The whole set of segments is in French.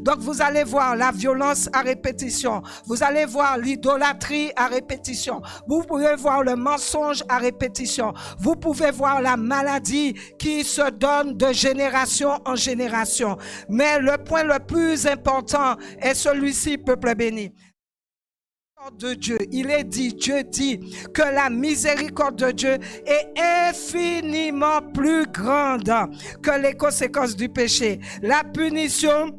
Donc vous allez voir la violence à répétition. Vous allez voir l'idolâtrie à répétition. Vous pouvez voir le mensonge à répétition. Vous pouvez voir la maladie qui se donne de génération en génération. Mais le point le plus important est celui-ci, peuple béni. De Dieu, Dieu dit que la miséricorde de Dieu est infiniment plus grande que les conséquences du péché. La punition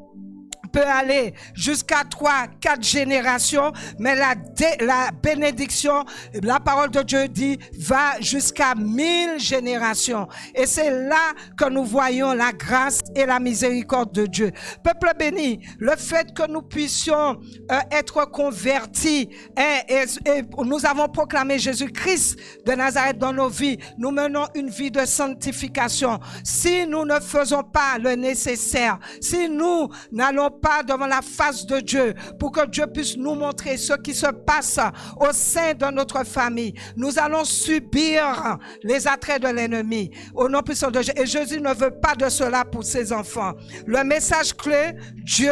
peut aller jusqu'à 3-4 générations, mais la bénédiction, la parole de Dieu dit, va jusqu'à 1000 générations. Et c'est là que nous voyons la grâce et la miséricorde de Dieu. Peuple béni, le fait que nous puissions être convertis et nous avons proclamé Jésus-Christ de Nazareth dans nos vies, nous menons une vie de sanctification. Si nous ne faisons pas le nécessaire, si nous n'allons pas devant la face de Dieu pour que Dieu puisse nous montrer ce qui se passe au sein de notre famille, nous allons subir les attraits de l'ennemi au nom puissant de Jésus. Et Jésus ne veut pas de cela pour ses enfants. Le message clé, Dieu,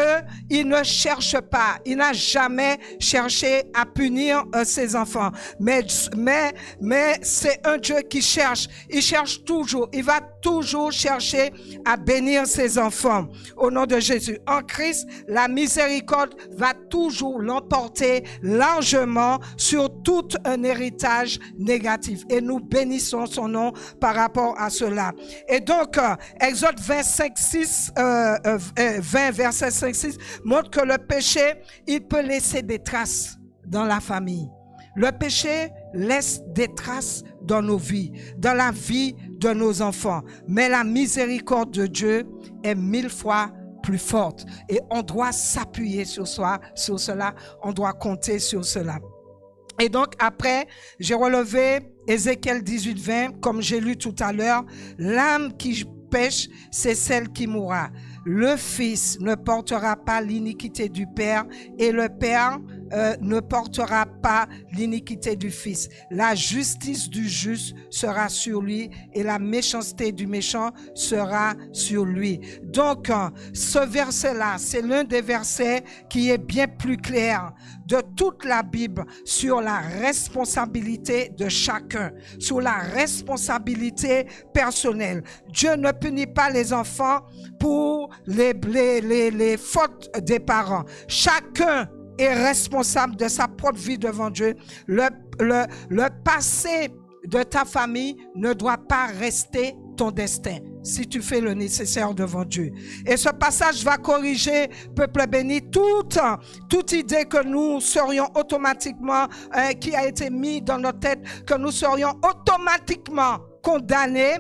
il ne cherche pas, il n'a jamais cherché à punir ses enfants. Mais c'est un Dieu qui cherche. Il cherche toujours, il va toujours chercher à bénir ses enfants au nom de Jésus. En Christ, la miséricorde va toujours l'emporter largement sur tout un héritage négatif. Et nous bénissons son nom par rapport à cela. Et donc, Exode 20, verset 5-6 montre que le péché, il peut laisser des traces dans la famille. Le péché laisse des traces dans nos vies, dans la vie de nos enfants. Mais la miséricorde de Dieu est 1000 fois plus forte. Et on doit s'appuyer sur cela. On doit compter sur cela. Et donc après, j'ai relevé Ézéchiel 18-20, comme j'ai lu tout à l'heure. L'âme qui pêche, c'est celle qui mourra. Le fils ne portera pas l'iniquité du père et le père ne portera pas l'iniquité du fils. La justice du juste sera sur lui et la méchanceté du méchant sera sur lui. Donc, ce verset-là, c'est l'un des versets qui est bien plus clair de toute la Bible sur la responsabilité de chacun, sur la responsabilité personnelle. Dieu ne punit pas les enfants pour les fautes des parents. Chacun est responsable de sa propre vie devant Dieu. Le passé de ta famille ne doit pas rester ton destin si tu fais le nécessaire devant Dieu. Et ce passage va corriger, peuple béni, toute idée que nous serions automatiquement, qui a été mis dans notre tête, que nous serions automatiquement condamnés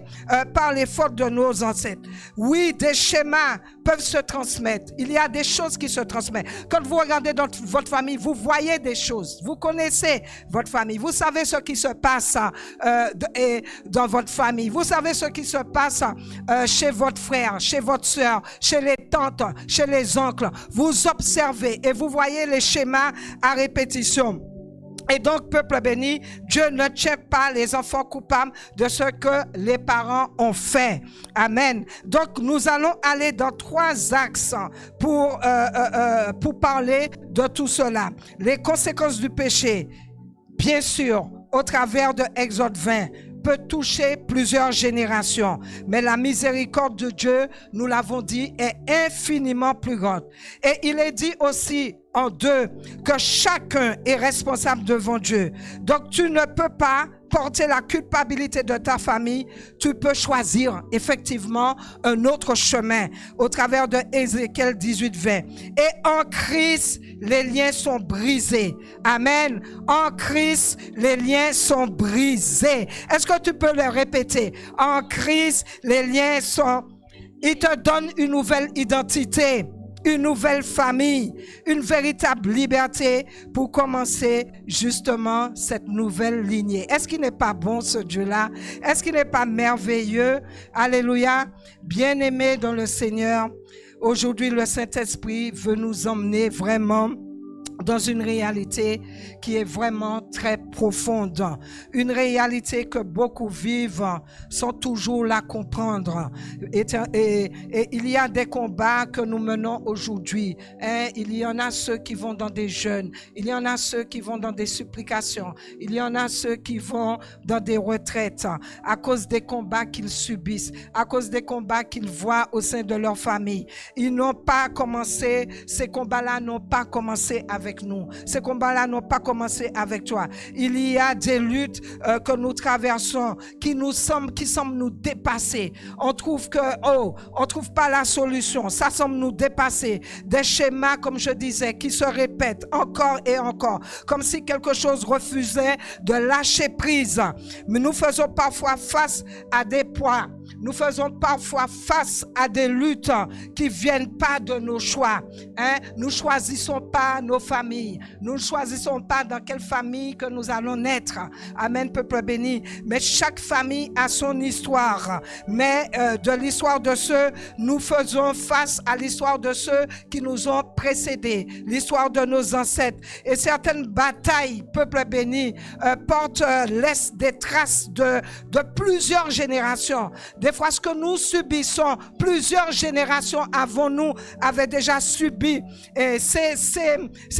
par les fautes de nos ancêtres. Oui, des schémas peuvent se transmettre. Il y a des choses qui se transmettent. Quand vous regardez dans votre famille, vous voyez des choses. Vous connaissez votre famille. Vous savez ce qui se passe dans votre famille. Vous savez ce qui se passe chez votre frère, chez votre soeur, chez les tantes, chez les oncles. Vous observez et vous voyez les schémas à répétition. Et donc, peuple béni, Dieu ne tient pas les enfants coupables de ce que les parents ont fait. Amen. Donc, nous allons aller dans 3 axes pour parler de tout cela. Les conséquences du péché, bien sûr, au travers de Exode 20, peut toucher plusieurs générations. Mais la miséricorde de Dieu, nous l'avons dit, est infiniment plus grande. Et il est dit aussi en 2 que chacun est responsable devant Dieu. Donc tu ne peux pas porter la culpabilité de ta famille. Tu peux choisir effectivement un autre chemin au travers de Ézéchiel 18-20. Et en Christ, les liens sont brisés. Amen. En Christ, les liens sont brisés. Est-ce que tu peux le répéter? En Christ, les liens sont... Il te donne une nouvelle identité, une nouvelle famille, une véritable liberté pour commencer justement cette nouvelle lignée. Est-ce qu'il n'est pas bon ce Dieu-là? Est-ce qu'il n'est pas merveilleux? Alléluia. Bien-aimés dans le Seigneur, aujourd'hui le Saint-Esprit veut nous emmener vraiment dans une réalité qui est vraiment très profonde, une réalité que beaucoup vivent sans toujours la comprendre. Et il y a des combats que nous menons aujourd'hui. Il y en a ceux qui vont dans des jeûnes, il y en a ceux qui vont dans des supplications, il y en a ceux qui vont dans des retraites à cause des combats qu'ils subissent, à cause des combats qu'ils voient au sein de leur famille. Ils n'ont pas commencé, ces combats-là n'ont pas commencé avec nous. Ces combats-là n'ont pas commencé avec toi. Il y a des luttes que nous traversons qui semblent nous dépasser. On trouve on trouve pas la solution. Ça semble nous dépasser. Des schémas, comme je disais, qui se répètent encore et encore, comme si quelque chose refusait de lâcher prise. Mais nous faisons parfois face à des poids. Nous faisons parfois face à des luttes qui ne viennent pas de nos choix. Nous ne choisissons pas nos familles. Nous ne choisissons pas dans quelle famille que nous allons naître. Amen, peuple béni. Mais chaque famille a son histoire. Mais de l'histoire de ceux, nous faisons face à l'histoire de ceux qui nous ont précédés. L'histoire de nos ancêtres. Et certaines batailles, peuple béni, laissent des traces de plusieurs générations. Des fois, ce que nous subissons, plusieurs générations avant nous avaient déjà subi. Et c'est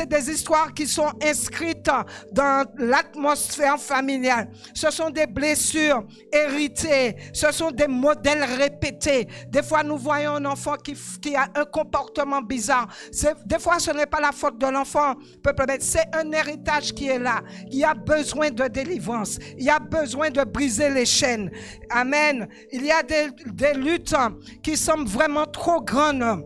des histoires qui sont inscrites dans l'atmosphère familiale. Ce sont des blessures héritées. Ce sont des modèles répétés. Des fois, nous voyons un enfant qui a un comportement bizarre. Des fois, ce n'est pas la faute de l'enfant. C'est un héritage qui est là. Il y a besoin de délivrance. Il y a besoin de briser les chaînes. Amen. Il y a des luttes qui semblent vraiment trop grandes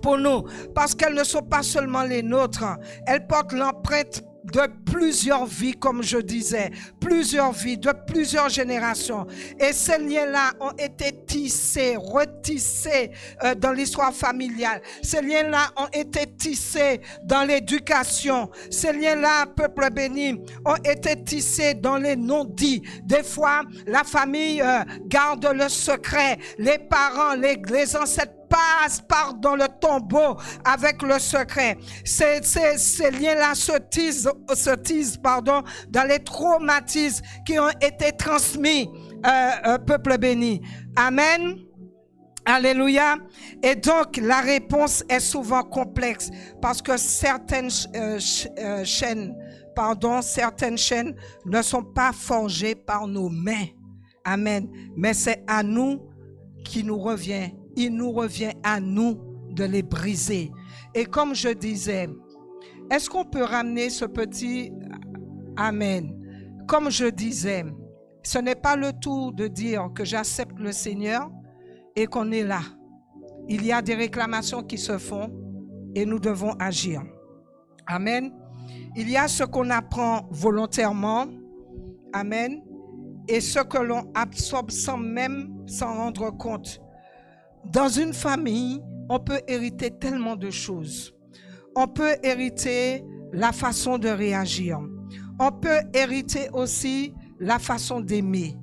pour nous, parce qu'elles ne sont pas seulement les nôtres. Elles portent l'empreinte de plusieurs vies, comme je disais, plusieurs vies, de plusieurs générations. Et ces liens-là ont été tissés, retissés dans l'histoire familiale. Ces liens-là ont été tissés dans l'éducation. Ces liens-là, peuple béni, ont été tissés dans les non-dits. Des fois, la famille garde le secret. Les parents, les ancêtres part dans le tombeau avec le secret. Ces liens-là se tisent dans les traumatismes qui ont été transmis, peuple béni. Amen. Alléluia. Et donc, la réponse est souvent complexe parce que certaines chaînes ne sont pas forgées par nos mains. Amen. Mais c'est à nous qui nous revient. Il nous revient à nous de les briser. Et comme je disais, est-ce qu'on peut ramener ce petit Amen? Comme je disais, ce n'est pas le tout de dire que j'accepte le Seigneur et qu'on est là. Il y a des réclamations qui se font et nous devons agir. Amen. Il y a ce qu'on apprend volontairement. Amen. Et ce que l'on absorbe sans même s'en rendre compte. Dans une famille, on peut hériter tellement de choses. On peut hériter la façon de réagir. On peut hériter aussi la façon d'aimer.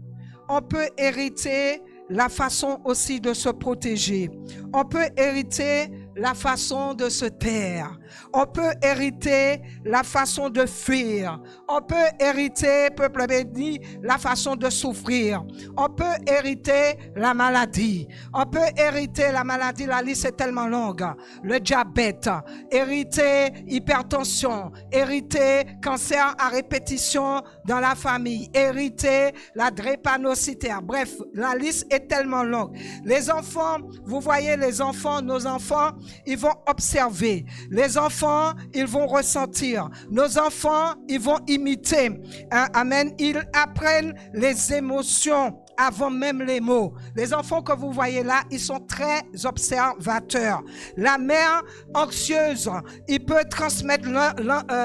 On peut hériter la façon aussi de se protéger. On peut hériter la façon de se taire. On peut hériter la façon de fuir. On peut hériter, peuple béni, la façon de souffrir. On peut hériter la maladie. On peut hériter la maladie, la liste est tellement longue. Le diabète, hériter hypertension, hériter cancer à répétition dans la famille, hériter la drépanocytaire. Bref, la liste est tellement longue. Les enfants, vous voyez les enfants, nos enfants, ils vont observer. Les enfants, ils vont ressentir. Nos enfants, ils vont imiter. Amen. Ils apprennent les émotions avant même les mots. Les enfants que vous voyez là, ils sont très observateurs. La mère anxieuse, il peut transmettre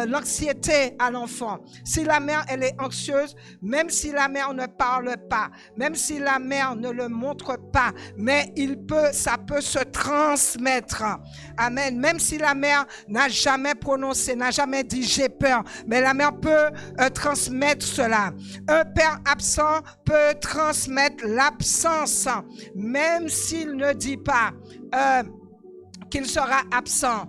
l'anxiété à l'enfant. Si la mère, elle est anxieuse, même si la mère ne parle pas, même si la mère ne le montre pas, mais ça peut se transmettre. Amen. Même si la mère n'a jamais prononcé, n'a jamais dit j'ai peur, mais la mère peut transmettre cela. Un père absent peut transmettre l'absence, même s'il ne dit pas qu'il sera absent.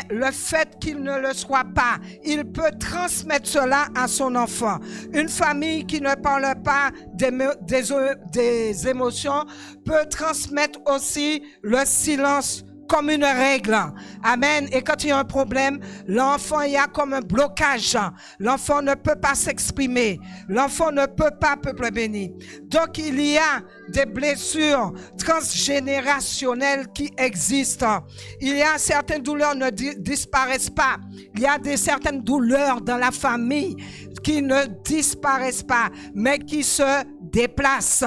le fait qu'il ne le soit pas, il peut transmettre cela à son enfant. Une famille qui ne parle pas des émotions peut transmettre aussi le silence comme une règle. Amen. Et quand il y a un problème, l'enfant, il y a comme un blocage. L'enfant ne peut pas s'exprimer. L'enfant ne peut pas, peuple béni. Donc, il y a des blessures transgénérationnelles qui existent. Il y a certaines douleurs ne disparaissent pas. Il y a certaines douleurs dans la famille qui ne disparaissent pas, mais qui se déplacent.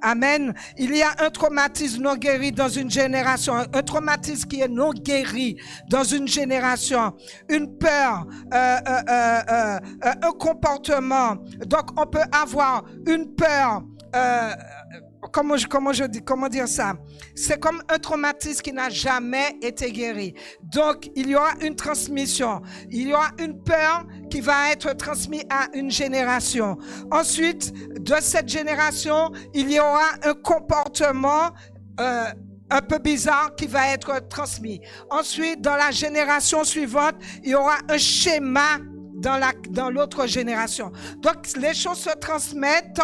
Amen. Il y a un traumatisme non guéri dans une génération, un traumatisme qui est non guéri dans une génération, une peur, un comportement. Donc, on peut avoir une peur, comment dire ça? C'est comme un traumatisme qui n'a jamais été guéri. Donc, il y aura une transmission. Il y aura une peur qui va être transmise à une génération. Ensuite, de cette génération, il y aura un comportement un peu bizarre qui va être transmis. Ensuite, dans la génération suivante, il y aura un schéma dans l'autre génération. Donc, les choses se transmettent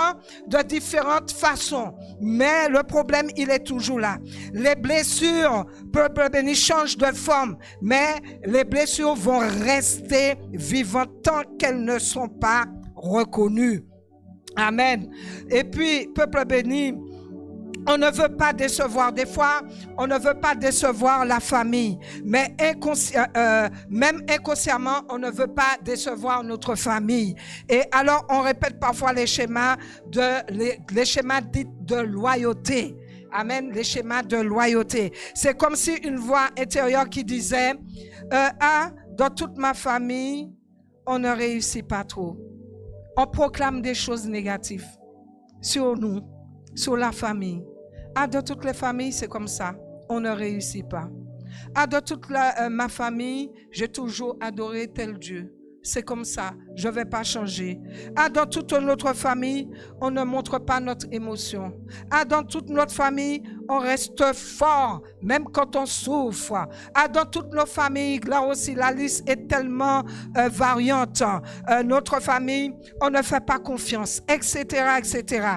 de différentes façons. Mais le problème, il est toujours là. Les blessures, peuple béni, changent de forme. Mais les blessures vont rester vivantes tant qu'elles ne sont pas reconnues. Amen. Et puis, peuple béni, on ne veut pas décevoir. Des fois, on ne veut pas décevoir la famille. Mais même inconsciemment, on ne veut pas décevoir notre famille. Et alors, on répète parfois les schémas dits de loyauté. Amen, les schémas de loyauté. C'est comme si une voix intérieure qui disait dans toute ma famille, on ne réussit pas trop. On proclame des choses négatives sur nous, sur la famille. De toutes les familles, c'est comme ça. On ne réussit pas. De toute ma famille, j'ai toujours adoré tel Dieu. C'est comme ça. Je ne vais pas changer. Dans toute notre famille, on ne montre pas notre émotion. Dans toute notre famille, on reste fort, même quand on souffre. Dans toutes nos familles, là aussi, la liste est tellement variante. Notre famille, on ne fait pas confiance, etc., etc.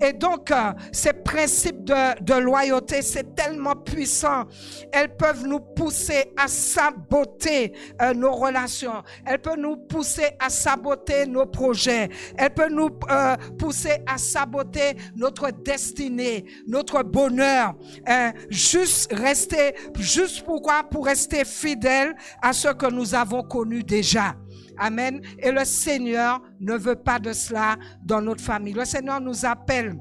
Et donc, ces principes de loyauté, c'est tellement puissant. Elles peuvent nous pousser à saboter nos relations. Elles peuvent nous pousser à saboter nos projets. Elles peuvent nous pousser à saboter notre destinée, notre bonheur. Juste pourquoi? Pour rester fidèle à ce que nous avons connu déjà. Amen. Et le Seigneur ne veut pas de cela dans notre famille. Le Seigneur nous appelle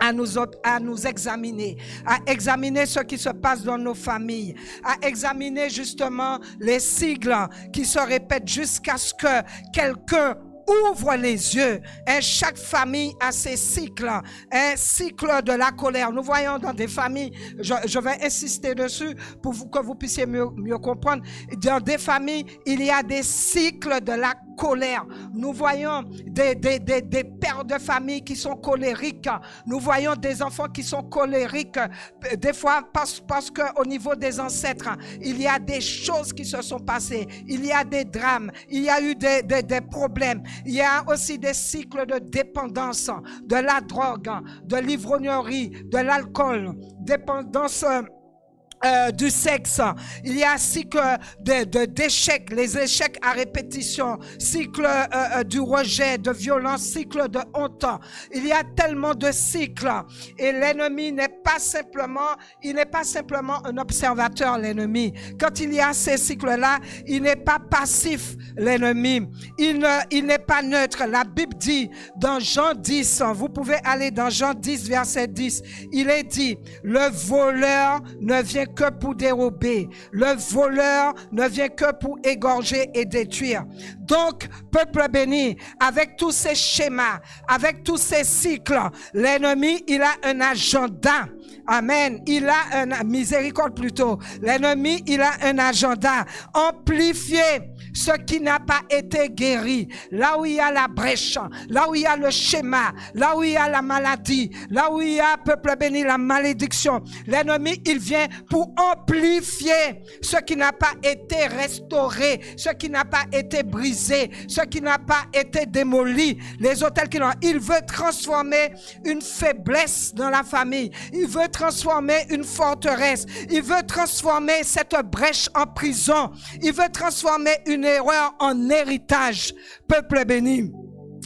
à nous examiner, à examiner ce qui se passe dans nos familles, à examiner justement les sigles qui se répètent jusqu'à ce que quelqu'un ouvre les yeux. Chaque famille a ses cycles. Un cycle de la colère. Nous voyons dans des familles, je vais insister dessus pour que vous puissiez mieux comprendre. Dans des familles, il y a des cycles de la colère. Nous voyons des pères de famille qui sont colériques. Nous voyons des enfants qui sont colériques. Des fois, parce qu'au niveau des ancêtres, il y a des choses qui se sont passées. Il y a des drames. Il y a eu des problèmes. Il y a aussi des cycles de dépendance, de la drogue, de l'ivrognerie, de l'alcool, dépendance du sexe. Il y a cycle d'échecs, les échecs à répétition, cycle du rejet, de violence, cycle de honte. Il y a tellement de cycles. Et l'ennemi n'est pas simplement un observateur, l'ennemi. Quand il y a ces cycles-là, il n'est pas passif, l'ennemi. Il n'est pas neutre. La Bible dit dans Jean 10, vous pouvez aller dans Jean 10, verset 10, il est dit, le voleur ne vient que pour dérober. Le voleur ne vient que pour égorger et détruire. Donc, peuple béni, avec tous ces schémas, avec tous ces cycles, l'ennemi, il a un agenda. Amen. Il a un miséricorde plutôt. L'ennemi, il a un agenda. Amplifier ce qui n'a pas été guéri, là où il y a la brèche, là où il y a le schéma, là où il y a la maladie, là où il y a, peuple béni, la malédiction. L'ennemi, il vient pour amplifier ce qui n'a pas été restauré, ce qui n'a pas été brisé, ce qui n'a pas été démoli, les hôtels qui l'ont. Il veut transformer une faiblesse dans la famille. Il veut transformer une forteresse. Il veut transformer cette brèche en prison. Il veut transformer une erreur en héritage. Peuple béni.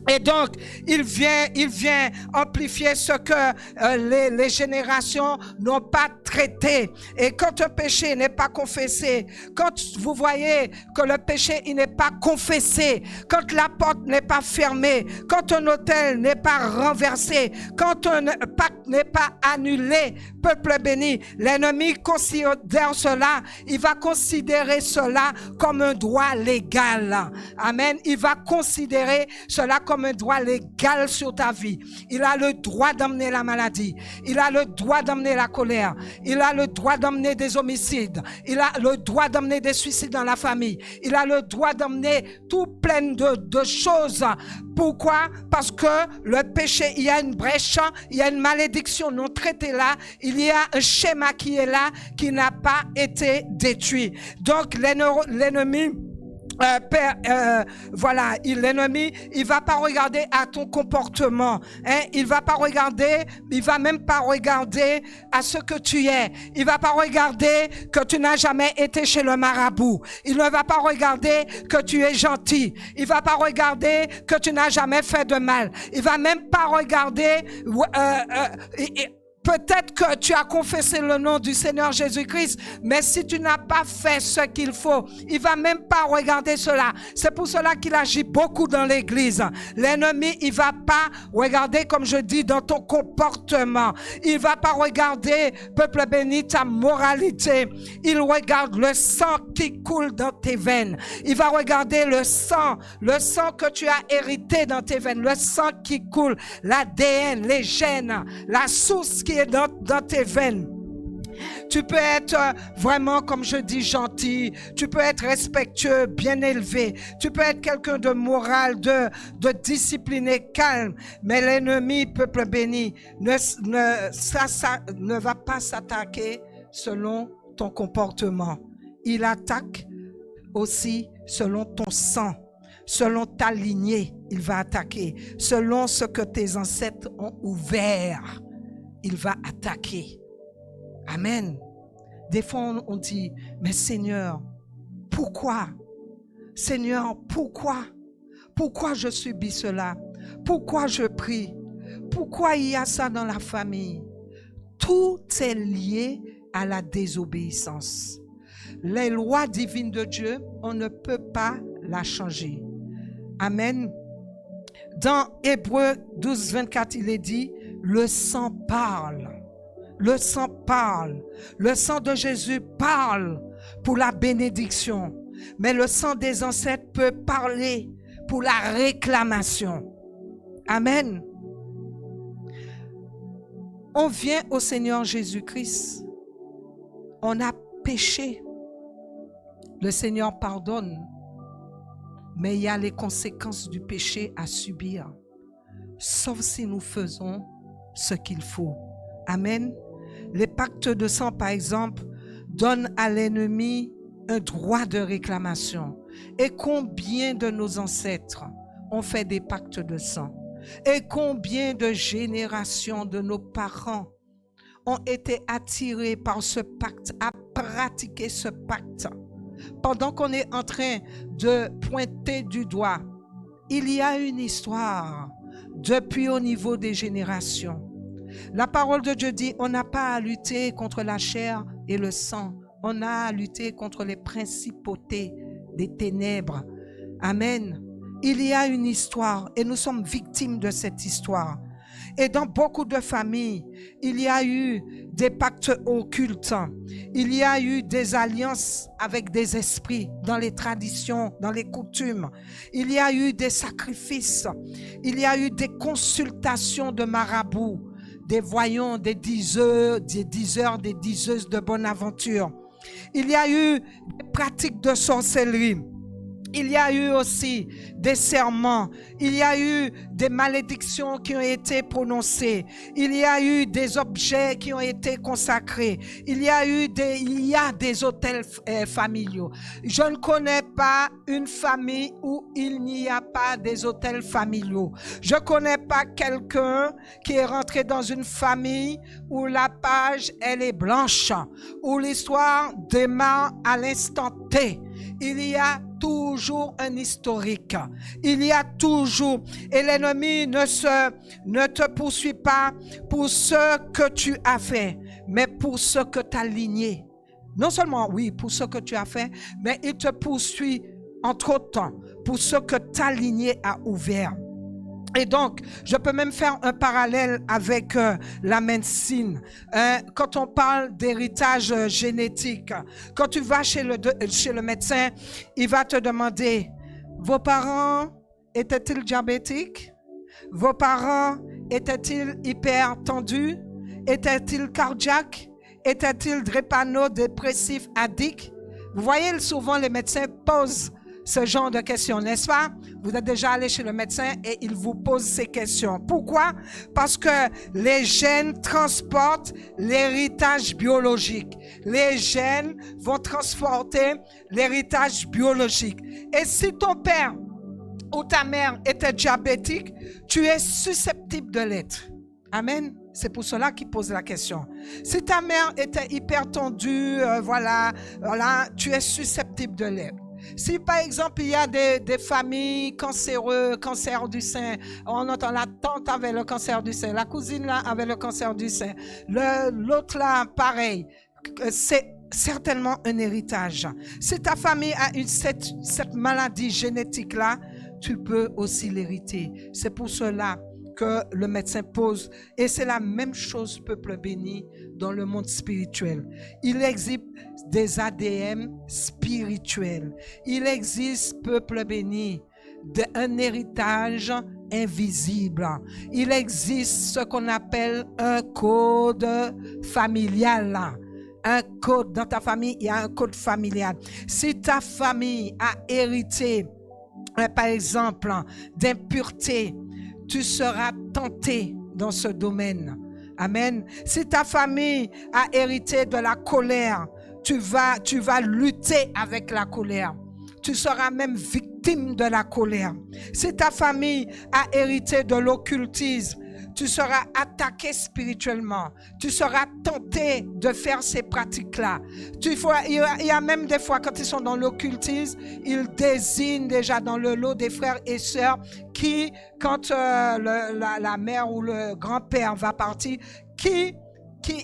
Et donc, il vient amplifier ce que les générations n'ont pas traité. Et quand un péché n'est pas confessé, quand vous voyez que le péché il n'est pas confessé, quand la porte n'est pas fermée, quand un autel n'est pas renversé, quand un pacte n'est pas annulé, peuple béni, l'ennemi considère cela, il va considérer cela comme un droit légal. Amen. Il va considérer cela comme un droit légal sur ta vie. Il a le droit d'emmener la maladie. Il a le droit d'emmener la colère. Il a le droit d'emmener des homicides. Il a le droit d'emmener des suicides dans la famille. Il a le droit d'emmener tout plein de choses. Pourquoi? Parce que le péché, il y a une brèche, il y a une malédiction non traitée là. Il y a un schéma qui est là, qui n'a pas été détruit. Donc l'ennemi, voilà, l'ennemi, il va pas regarder à ton comportement, hein? Il va pas regarder, il va même pas regarder à ce que tu es. Il va pas regarder que tu n'as jamais été chez le marabout. Il ne va pas regarder que tu es gentil. Il va pas regarder que tu n'as jamais fait de mal. Il va même pas regarder peut-être que tu as confessé le nom du Seigneur Jésus-Christ, mais si tu n'as pas fait ce qu'il faut, il va même pas regarder cela. C'est pour cela qu'il agit beaucoup dans l'église. L'ennemi, il va pas regarder, comme je dis, dans ton comportement. Il va pas regarder, peuple béni, ta moralité. Il regarde le sang qui coule dans tes veines. Il va regarder le sang que tu as hérité dans tes veines, le sang qui coule, l'ADN, les gènes, la source qui est dans tes veines. Tu peux être vraiment, comme je dis, gentil. Tu peux être respectueux, bien élevé. Tu peux être quelqu'un de moral, de discipliné, calme. Mais l'ennemi, peuple béni, ne va pas s'attaquer selon ton comportement. Il attaque aussi selon ton sang. Selon ta lignée, il va attaquer. Selon ce que tes ancêtres ont ouvert, il va attaquer. Amen. Des fois, on dit, mais Seigneur, pourquoi? Seigneur, pourquoi? Pourquoi je subis cela? Pourquoi je prie? Pourquoi il y a ça dans la famille? Tout est lié à la désobéissance. Les lois divines de Dieu, on ne peut pas la changer. Amen. Dans Hébreux 12, 24, il est dit, le sang parle. Le sang parle. Le sang de Jésus parle pour la bénédiction. Mais le sang des ancêtres peut parler pour la réclamation. Amen. On vient au Seigneur Jésus-Christ. On a péché. Le Seigneur pardonne. Mais il y a les conséquences du péché à subir. Sauf si nous faisons ce qu'il faut. Amen. Les pactes de sang, par exemple, donnent à l'ennemi un droit de réclamation. Et combien de nos ancêtres ont fait des pactes de sang? Et combien de générations de nos parents ont été attirés par ce pacte, à pratiquer ce pacte? Pendant qu'on est en train de pointer du doigt, il y a une histoire depuis au niveau des générations. La parole de Dieu dit, on n'a pas à lutter contre la chair et le sang. On a à lutter contre les principautés des ténèbres. Amen. Il y a une histoire et nous sommes victimes de cette histoire. Et dans beaucoup de familles, il y a eu des pactes occultes. Il y a eu des alliances avec des esprits dans les traditions, dans les coutumes. Il y a eu des sacrifices. Il y a eu des consultations de marabouts, des voyants, des diseuses, des diseuses de bonne aventure. Il y a eu des pratiques de sorcellerie. Il y a eu aussi des serments, il y a eu des malédictions qui ont été prononcées, il y a eu des objets qui ont été consacrés, il y a des autels familiaux. Je ne connais pas une famille où il n'y a pas des autels familiaux. Je ne connais pas quelqu'un qui est rentré dans une famille où la page elle est blanche, où l'histoire démarre à l'instant T. Il y a toujours un historique. Il y a toujours, et l'ennemi ne te poursuit pas pour ce que tu as fait, mais pour ce que tu as ligné. Non seulement, oui, pour ce que tu as fait, mais il te poursuit entre autres pour ce que ta lignée a ouvert. Et donc, je peux même faire un parallèle avec la médecine. Quand on parle d'héritage génétique, quand tu vas chez le médecin, il va te demander, vos parents étaient-ils diabétiques? Vos parents étaient-ils hypertendus? Étaient-ils cardiaques? Étaient-ils drépano-dépressifs addicts? Vous voyez, souvent les médecins posent ce genre de questions, n'est-ce pas? Vous êtes déjà allé chez le médecin et il vous pose ces questions. Pourquoi? Parce que les gènes transportent l'héritage biologique. Les gènes vont transporter l'héritage biologique. Et si ton père ou ta mère était diabétique, tu es susceptible de l'être. Amen. C'est pour cela qu'il pose la question. Si ta mère était hypertendue, voilà, tu es susceptible de l'être. Si par exemple il y a des familles cancéreuses, cancer du sein, on entend la tante avait le cancer du sein, la cousine là avait le cancer du sein, l'autre là pareil, c'est certainement un héritage. Si ta famille a cette maladie génétique là, tu peux aussi l'hériter. C'est pour cela que le médecin pose, et c'est la même chose, peuple béni, dans le monde spirituel. Il existe des ADN spirituels. Il existe, peuple béni, un héritage invisible. Il existe ce qu'on appelle un code familial. Un code dans ta famille, il y a un code familial. Si ta famille a hérité, par exemple, d'impureté, tu seras tenté dans ce domaine. Amen. Si ta famille a hérité de la colère, tu vas lutter avec la colère. Tu seras même victime de la colère. Si ta famille a hérité de l'occultisme, tu seras attaqué spirituellement. Tu seras tenté de faire ces pratiques-là. Il y a même des fois, quand ils sont dans l'occultisme, ils désignent déjà dans le lot des frères et sœurs qui, quand la mère ou le grand-père va partir,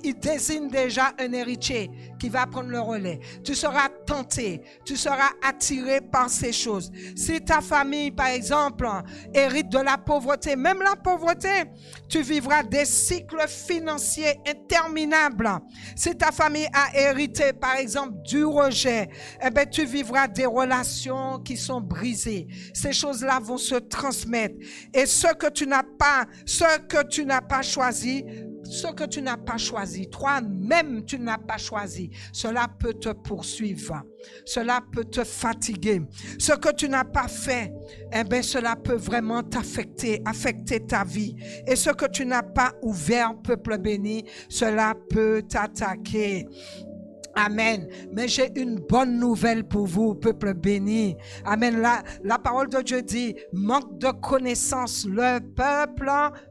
il désigne déjà un héritier qui va prendre le relais. Tu seras tenté, tu seras attiré par ces choses. Si ta famille, par exemple, hérite de la pauvreté, même la pauvreté, tu vivras des cycles financiers interminables. Si ta famille a hérité, par exemple, du rejet, eh bien, tu vivras des relations qui sont brisées. Ces choses-là vont se transmettre. Et ce que tu n'as pas choisi, toi-même tu n'as pas choisi, cela peut te poursuivre, cela peut te fatiguer. Ce que tu n'as pas fait, eh bien, cela peut vraiment affecter ta vie. Et ce que tu n'as pas ouvert, peuple béni, cela peut t'attaquer. Amen. Mais j'ai une bonne nouvelle pour vous, peuple béni. Amen. La parole de Dieu dit, manque de connaissance, le peuple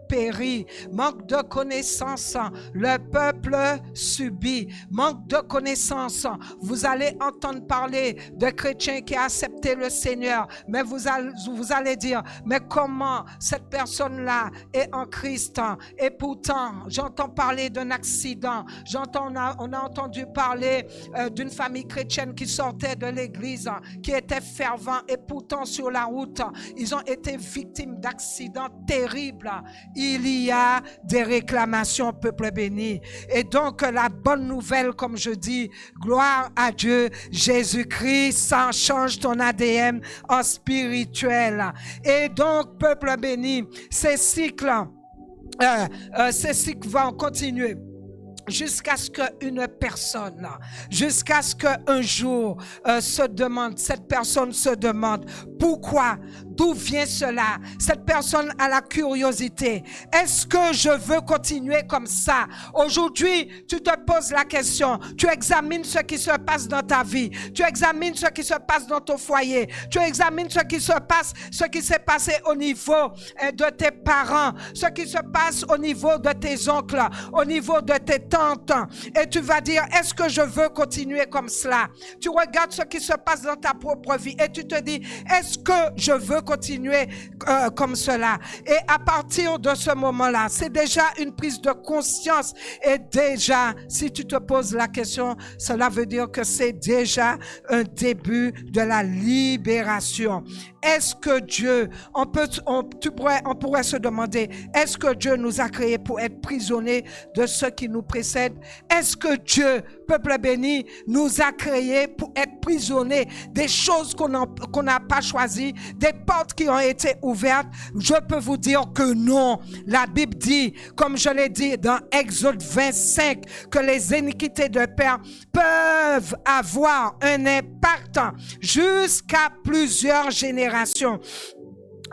périt. Manque de connaissance, le peuple subit. Manque de connaissance, vous allez entendre parler de chrétiens qui ont accepté le Seigneur, mais vous allez dire, mais comment cette personne-là est en Christ? Et pourtant, j'entends parler d'un accident, on a entendu parler d'une famille chrétienne qui sortait de l'église, qui était fervent, et pourtant sur la route, ils ont été victimes d'accidents terribles. Il y a des réclamations, peuple béni. Et donc, la bonne nouvelle, comme je dis, gloire à Dieu, Jésus-Christ, ça change ton ADN en spirituel. Et donc, peuple béni, ces cycles vont continuer. jusqu'à ce qu'une personne, jusqu'à ce qu'un jour cette personne se demande pourquoi, d'où vient cela. Cette personne a la curiosité. Est-ce que je veux continuer comme ça? Aujourd'hui, tu te poses la question, tu examines ce qui se passe dans ta vie, tu examines ce qui se passe dans ton foyer, tu examines ce qui s'est passé au niveau de tes parents, ce qui se passe au niveau de tes oncles, au niveau de tes tantes, et tu vas dire, est-ce que je veux continuer comme cela? Tu regardes ce qui se passe dans ta propre vie et tu te dis, est-ce que je veux continuer comme cela? Et à partir de ce moment-là, c'est déjà une prise de conscience, et déjà, si tu te poses la question, cela veut dire que c'est déjà un début de la libération. Est-ce que Dieu, on pourrait se demander, est-ce que Dieu nous a créés pour être prisonniers de ceux qui nous précèdent? Est-ce que Dieu, peuple béni, nous a créés pour être prisonniers des choses qu'on n'a pas choisies, des portes qui ont été ouvertes? Je peux vous dire que non. La Bible dit, comme je l'ai dit dans Exode 25, que les iniquités de père peuvent avoir un impact jusqu'à plusieurs générations.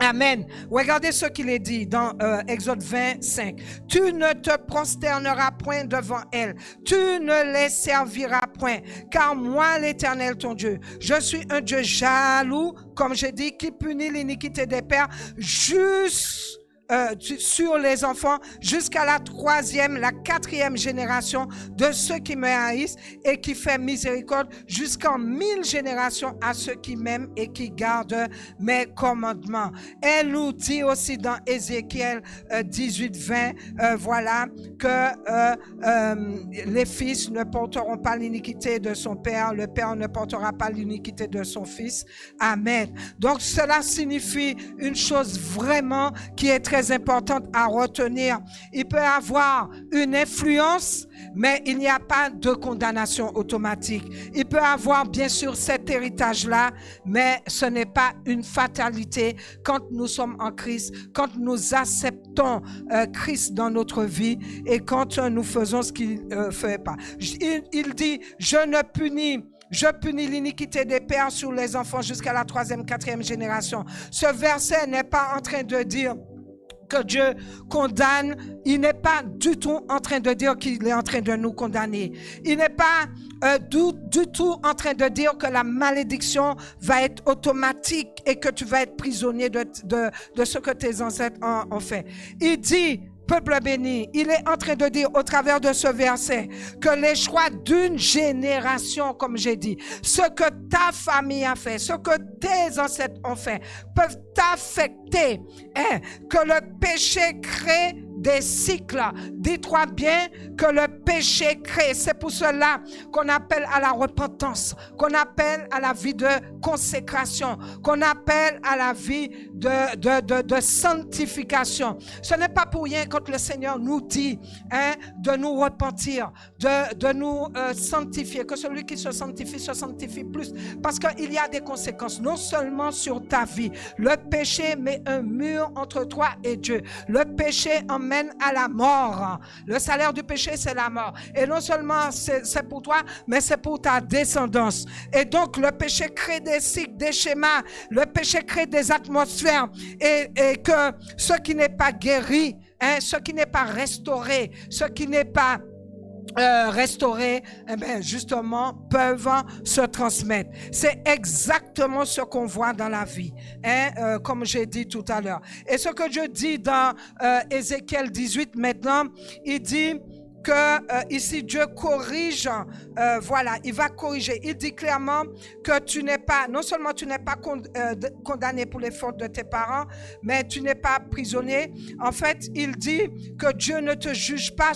Amen. Regardez ce qu'il est dit dans Exode 25. Tu ne te prosterneras point devant elles. Tu ne les serviras point. Car moi, l'Éternel, ton Dieu, je suis un Dieu jaloux, comme je dis, qui punit l'iniquité des pères sur les enfants jusqu'à la 3e, la 4e génération de ceux qui me haïssent, et qui fait miséricorde jusqu'en 1000 générations à ceux qui m'aiment et qui gardent mes commandements. Elle nous dit aussi dans Ézéchiel 18-20, voilà, que les fils ne porteront pas l'iniquité de son père, le père ne portera pas l'iniquité de son fils. Amen. Donc cela signifie une chose vraiment qui est très importante à retenir. Il peut avoir une influence, mais il n'y a pas de condamnation automatique. Il peut avoir bien sûr cet héritage-là, mais ce n'est pas une fatalité quand nous sommes en Christ, quand nous acceptons Christ dans notre vie et quand nous faisons ce qu'il ne fait pas. Il dit, je punis l'iniquité des pères sur les enfants jusqu'à la 3e, 4e génération. Ce verset n'est pas en train de dire que Dieu condamne, il n'est pas du tout en train de dire qu'il est en train de nous condamner. Il n'est pas du tout en train de dire que la malédiction va être automatique et que tu vas être prisonnier de ce que tes ancêtres ont fait. Il dit, peuple béni, il est en train de dire au travers de ce verset que les choix d'une génération, comme j'ai dit, ce que ta famille a fait, ce que tes ancêtres ont fait, peuvent t'affecter, que le péché crée des cycles. Dis-toi bien que le péché crée. C'est pour cela qu'on appelle à la repentance, qu'on appelle à la vie de consécration, qu'on appelle à la vie de sanctification. Ce n'est pas pour rien quand le Seigneur nous dit de nous repentir, de nous sanctifier, que celui qui se sanctifie plus. Parce qu'il y a des conséquences, non seulement sur ta vie. Le péché met un mur entre toi et Dieu. Le péché emmène à la mort. Le salaire du péché, c'est la mort. Et non seulement c'est pour toi, mais c'est pour ta descendance. Et donc, le péché crée des cycles, des schémas. Le péché crée des atmosphères. Et que ce qui n'est pas guéri, ce qui n'est pas restauré, ce qui n'est pas restaurés, justement, peuvent se transmettre. C'est exactement ce qu'on voit dans la vie, comme j'ai dit tout à l'heure. Et ce que Dieu dit dans Ézéchiel 18 maintenant, il dit que ici Dieu corrige, voilà, il va corriger. Il dit clairement que tu n'es pas, non seulement tu n'es pas condamné pour les fautes de tes parents, mais tu n'es pas prisonnier. En fait, il dit que Dieu ne te juge pas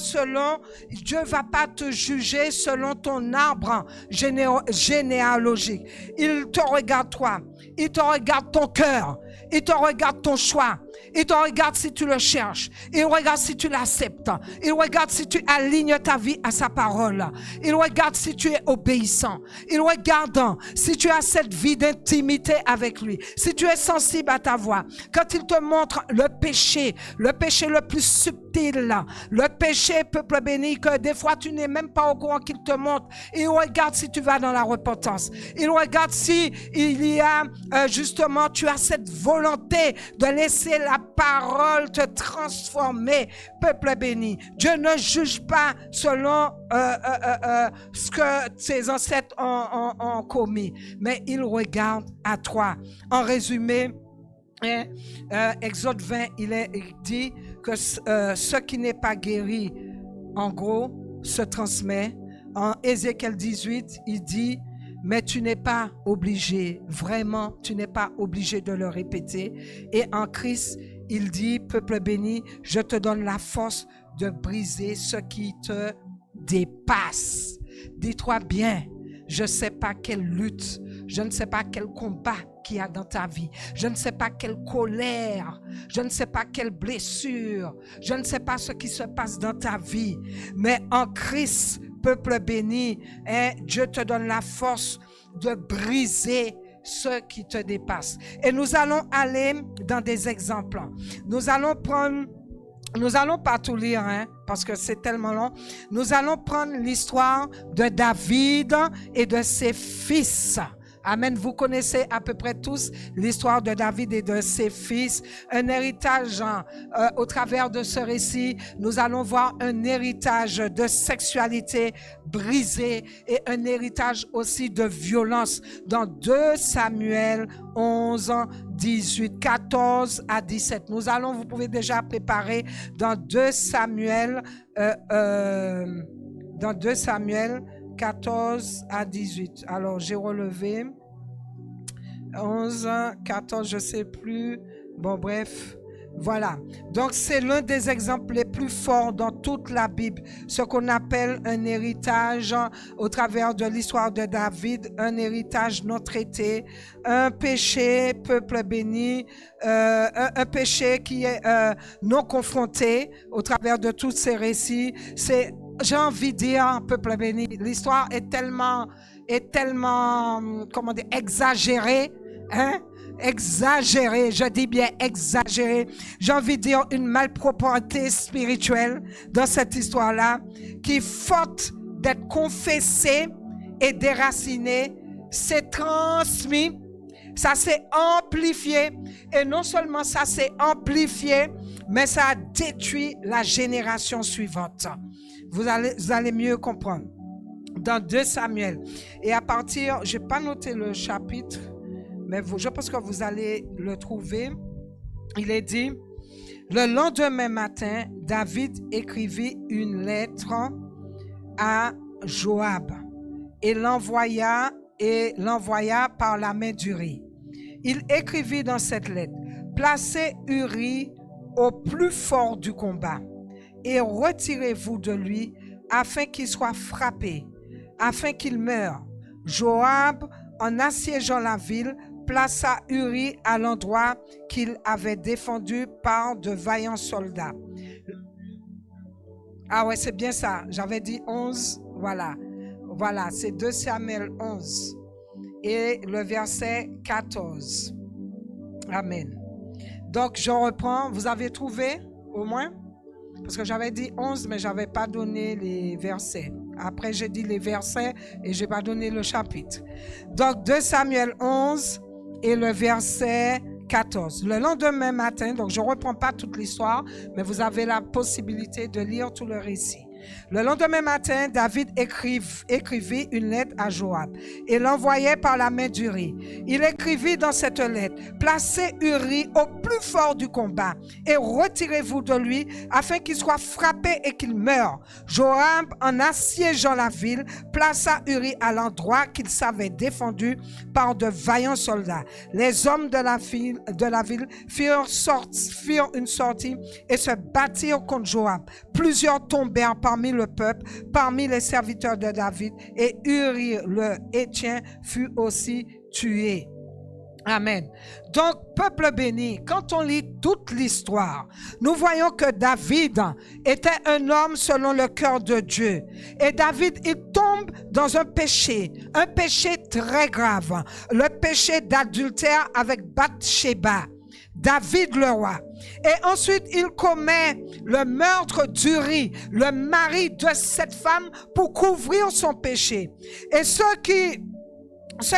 Dieu va pas te juger selon ton arbre généalogique. Il te regarde toi, il te regarde ton cœur, il te regarde ton choix, Il te regarde si tu le cherches. Il regarde si tu l'acceptes. Il regarde si tu alignes ta vie à sa parole. Il regarde si tu es obéissant. Il regarde si tu as cette vie d'intimité avec lui. Si tu es sensible à ta voix. Quand il te montre le péché le plus subtil, le péché, peuple béni, que des fois tu n'es même pas au courant qu'il te montre. Il regarde si tu vas dans la repentance. Il regarde si il y a justement, tu as cette volonté de laisser la parole te transformer, peuple béni. Dieu ne juge pas selon ce que tes ancêtres ont commis, mais il regarde à toi. En résumé, Exode 20, il dit que ce qui n'est pas guéri, en gros, se transmet. En Ézéchiel 18, il dit, mais tu n'es pas obligé, vraiment, tu n'es pas obligé de le répéter. Et en Christ, il dit, peuple béni, je te donne la force de briser ce qui te dépasse. Dis-toi bien, je ne sais pas quelle lutte, je ne sais pas quel combat qu'il y a dans ta vie. Je ne sais pas quelle colère, je ne sais pas quelle blessure, je ne sais pas ce qui se passe dans ta vie. Mais en Christ, peuple béni, Dieu te donne la force de briser ce qui te dépasse. Et nous allons aller dans des exemples. Nous allons pas tout lire, parce que c'est tellement long. Nous allons prendre l'histoire de David et de ses fils. Amen. Vous connaissez à peu près tous l'histoire de David et de ses fils. Un héritage, au travers de ce récit, nous allons voir un héritage de sexualité brisée et un héritage aussi de violence dans 2 Samuel 11, 18, 14 à 17. Vous pouvez déjà préparer dans 2 Samuel, 14 à 18. Alors, j'ai relevé 11, 14, je ne sais plus. Bon, bref, voilà. Donc, c'est l'un des exemples les plus forts dans toute la Bible. Ce qu'on appelle un héritage au travers de l'histoire de David, un héritage non traité, un péché, peuple béni, un péché qui est non confronté au travers de tous ces récits. J'ai envie de dire, peuple béni, l'histoire est tellement, comment dire, exagérée, exagérée, je dis bien exagérée. J'ai envie de dire une malpropreté spirituelle dans cette histoire-là, qui, faute d'être confessée et déracinée, s'est transmis, ça s'est amplifié, et non seulement ça s'est amplifié, mais ça a détruit la génération suivante. Vous allez mieux comprendre. Dans 2 Samuel. Et à partir, je n'ai pas noté le chapitre, mais je pense que vous allez le trouver. Il est dit, le lendemain matin, David écrivit une lettre à Joab et l'envoya par la main d'Uri. Il écrivit dans cette lettre, placez Uri au plus fort du combat et retirez-vous de lui afin qu'il soit frappé, afin qu'il meure. Joab, en assiégeant la ville, plaça Uri à l'endroit qu'il avait défendu par de vaillants soldats. Ah ouais, c'est bien ça. J'avais dit 11. Voilà, c'est 2 Samuel 11 et le verset 14. Amen. Donc, je reprends. Vous avez trouvé au moins? Parce que j'avais dit 11, mais je n'avais pas donné les versets. Après, j'ai dit les versets et je n'ai pas donné le chapitre. Donc, 2 Samuel 11 et le verset 14. Le lendemain matin, donc je ne reprends pas toute l'histoire, mais vous avez la possibilité de lire tout le récit. Le lendemain matin, David écrivit une lettre à Joab et l'envoyait par la main d'Uri. Il écrivit dans cette lettre, placez Uri au plus fort du combat et retirez-vous de lui afin qu'il soit frappé et qu'il meure. Joab, en assiégeant la ville, plaça Uri à l'endroit qu'il savait défendu par de vaillants soldats. Les hommes de la ville firent une sortie et se battirent contre Joab. Plusieurs tombèrent parmi le peuple, parmi les serviteurs de David, et Uri le Héthien fut aussi tué. Amen. Donc, peuple béni, quand on lit toute l'histoire, nous voyons que David était un homme selon le cœur de Dieu. Et David, il tombe dans un péché très grave, le péché d'adultère avec Bathsheba, David le roi. Et ensuite, il commet le meurtre d'Uri, le mari de cette femme, pour couvrir son péché. Et ce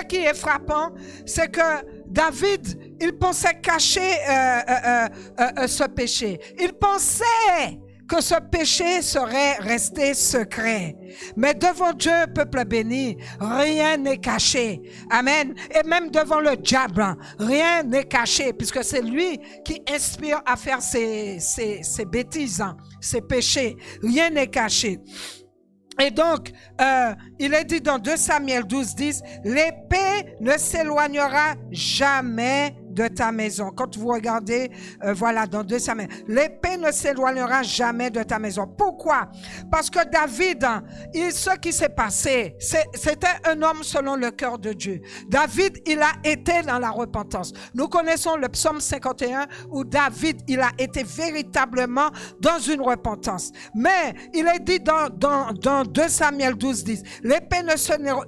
qui est frappant, c'est que David, il pensait cacher ce péché. Il pensait que ce péché serait resté secret. Mais devant Dieu, peuple béni, rien n'est caché. Amen. Et même devant le diable, rien n'est caché, puisque c'est lui qui inspire à faire ces bêtises, ces péchés. Rien n'est caché. Et donc, il est dit dans 2 Samuel 12, 10, l'épée ne s'éloignera jamais de ta maison. Quand vous regardez, voilà, dans 2 Samuel, l'épée ne s'éloignera jamais de ta maison. Pourquoi? Parce que David, ce qui s'est passé, c'était un homme selon le cœur de Dieu. David, il a été dans la repentance. Nous connaissons le psaume 51 où David, il a été véritablement dans une repentance. Mais il est dit dans 2 Samuel 12, 10, l'épée ne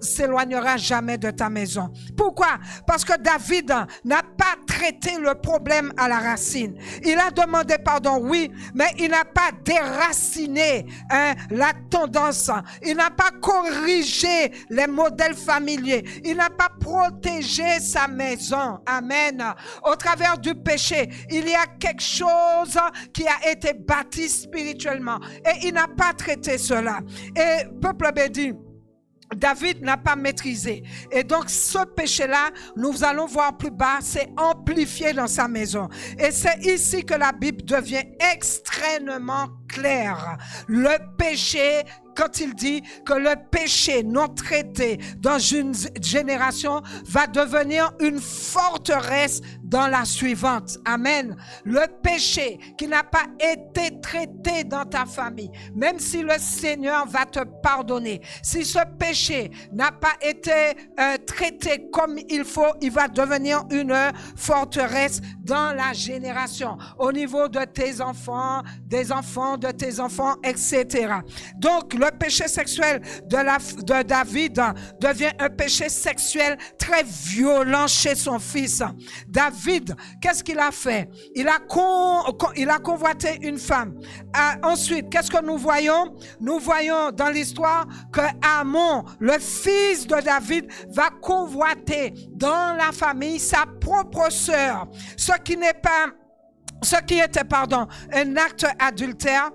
s'éloignera jamais de ta maison. Pourquoi? Parce que David n'a pas traité le problème à la racine. Il a demandé pardon, oui, mais il n'a pas déraciné la tendance. Il n'a pas corrigé les modèles familiers. Il n'a pas protégé sa maison. Amen. Au travers du péché, il y a quelque chose qui a été bâti spirituellement. Et il n'a pas traité cela. Et peuple béni, David n'a pas maîtrisé. Et donc, ce péché-là, nous allons voir plus bas, c'est amplifié dans sa maison. Et c'est ici que la Bible devient extrêmement claire. Le péché, quand il dit que le péché non traité dans une génération va devenir une forteresse dans la suivante. Amen. Le péché qui n'a pas été traité dans ta famille, même si le Seigneur va te pardonner, si ce péché n'a pas été traité comme il faut, il va devenir une forteresse dans la génération, au niveau de tes enfants, des enfants de tes enfants, etc. Donc, le péché sexuel de David devient un péché sexuel très violent chez son fils. David, qu'est-ce qu'il a fait? Il a convoité une femme. Ensuite, qu'est-ce que nous voyons? Nous voyons dans l'histoire que Amon, le fils de David, va convoiter dans la famille sa propre sœur. Ce qui était un acte adultère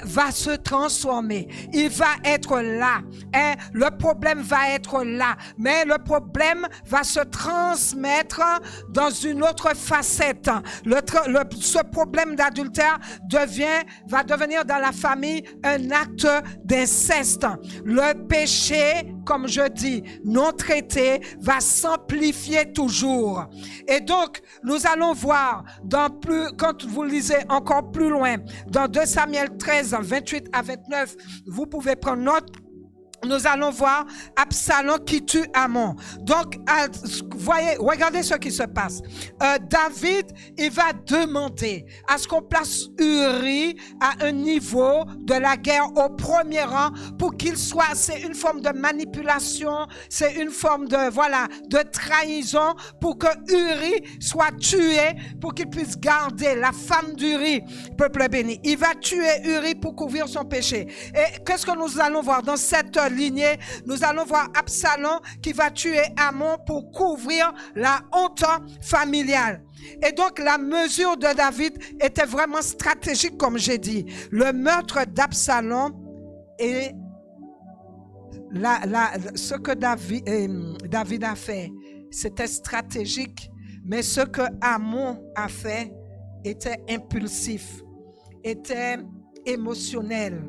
va se transformer. Il va être là. Et le problème va être là. Mais le problème va se transmettre dans une autre facette. Ce problème d'adultère va devenir dans la famille un acte d'inceste. Le péché, comme je dis, non traité, va s'amplifier toujours. Et donc, nous allons voir, quand vous lisez encore plus loin, dans 2 Samuel 13, 28 à 29, vous pouvez prendre note. Nous allons voir Absalom qui tue Amon. Donc, regardez ce qui se passe. David, il va demander à ce qu'on place Uri à un niveau de la guerre au premier rang pour qu'il soit, c'est une forme de manipulation, c'est une forme de trahison pour que Uri soit tué, pour qu'il puisse garder la femme d'Uri, peuple béni. Il va tuer Uri pour couvrir son péché. Et qu'est-ce que nous allons voir dans cette lignée? Nous allons voir Absalom qui va tuer Amon pour couvrir la honte familiale. Et donc la mesure de David était vraiment stratégique, comme j'ai dit. Le meurtre d'Absalom et ce que David a fait, c'était stratégique, mais ce que Amon a fait était impulsif, était émotionnel,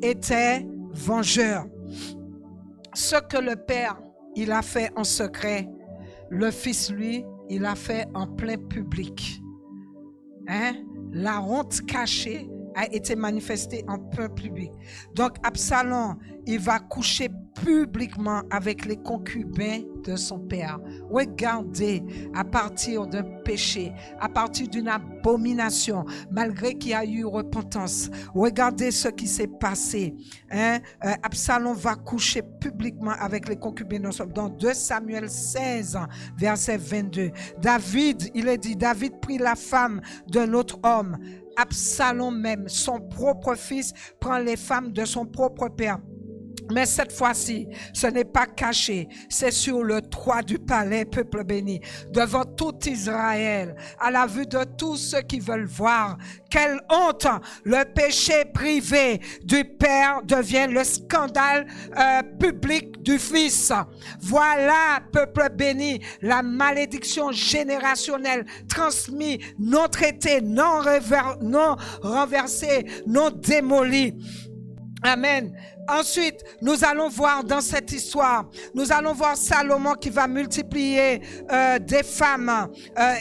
était vengeur. Ce que le père, il a fait en secret, le fils, lui, il a fait en plein public. La honte cachée a été manifesté en plein public. Donc Absalom, il va coucher publiquement avec les concubins de son père. Regardez, à partir d'un péché, à partir d'une abomination, malgré qu'il y a eu repentance, regardez ce qui s'est passé. Absalom va coucher publiquement avec les concubins de son père. Dans 2 Samuel 16, verset 22. David, il est dit, David prit la femme d'un autre homme. Absalom même, son propre fils, prend les femmes de son propre père. Mais cette fois-ci, ce n'est pas caché, c'est sur le toit du palais, peuple béni, devant tout Israël, à la vue de tous ceux qui veulent voir. Quelle honte! Le péché privé du père devient le scandale public du fils. Voilà, peuple béni, la malédiction générationnelle transmise, non traitée, non renversée, non démolie. Amen. Ensuite, nous allons voir dans cette histoire, nous allons voir Salomon qui va multiplier des femmes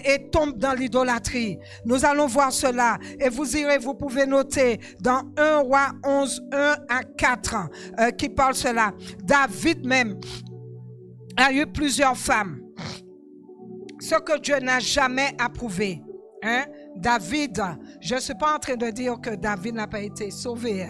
et tombe dans l'idolâtrie. Nous allons voir cela et vous pouvez noter dans 1 Roi 11, 1 à 4 qui parle cela. David même a eu plusieurs femmes, ce que Dieu n'a jamais approuvé. David, je ne suis pas en train de dire que David n'a pas été sauvé.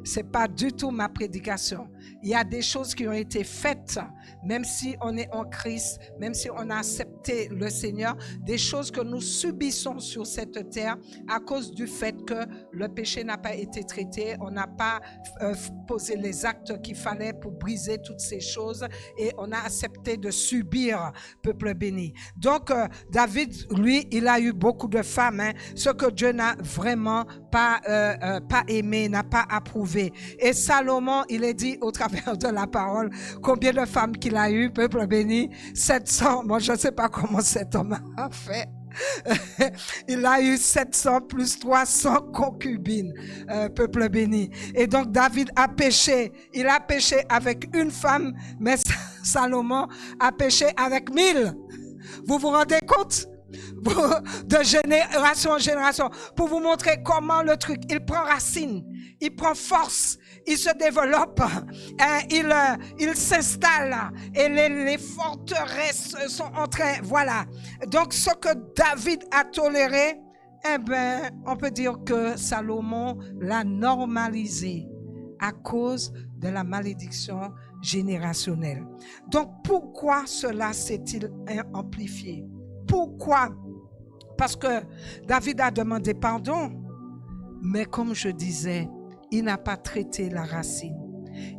Ce n'est pas du tout ma prédication. Il y a des choses qui ont été faites, même si on est en Christ, même si on a accepté le Seigneur, des choses que nous subissons sur cette terre à cause du fait que le péché n'a pas été traité, on n'a pas posé les actes qu'il fallait pour briser toutes ces choses et on a accepté de subir, peuple béni. Donc, David, lui, il a eu beaucoup de femmes, ce que Dieu n'a vraiment pas aimé, n'a pas approuvé. Et Salomon, il est dit au travers de la parole, combien de femmes qu'il a eu, peuple béni, 700. Moi, je ne sais pas comment cet homme a fait. Il a eu 700 plus 300 concubines, peuple béni. Et donc David a péché. Il a péché avec une femme, mais Salomon a péché avec 1000. Vous vous rendez compte? De génération en génération, pour vous montrer comment le truc, il prend racine, il prend force, il se développe, il s'installe et les forteresses sont en train, voilà. Donc ce que David a toléré, on peut dire que Salomon l'a normalisé à cause de la malédiction générationnelle. Donc pourquoi cela s'est-il amplifié? Pourquoi? Parce que David a demandé pardon, mais comme je disais, il n'a pas traité la racine.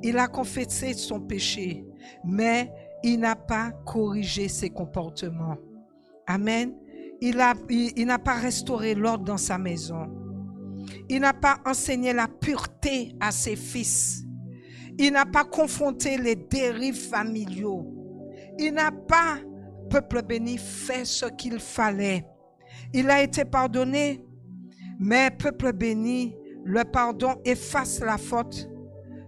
Il a confessé son péché, mais il n'a pas corrigé ses comportements. Amen. Il n'a pas restauré l'ordre dans sa maison. Il n'a pas enseigné la pureté à ses fils. Il n'a pas confronté les dérives familiaux. Il n'a pas, peuple béni, fait ce qu'il fallait. Il a été pardonné, mais peuple béni, le pardon efface la faute,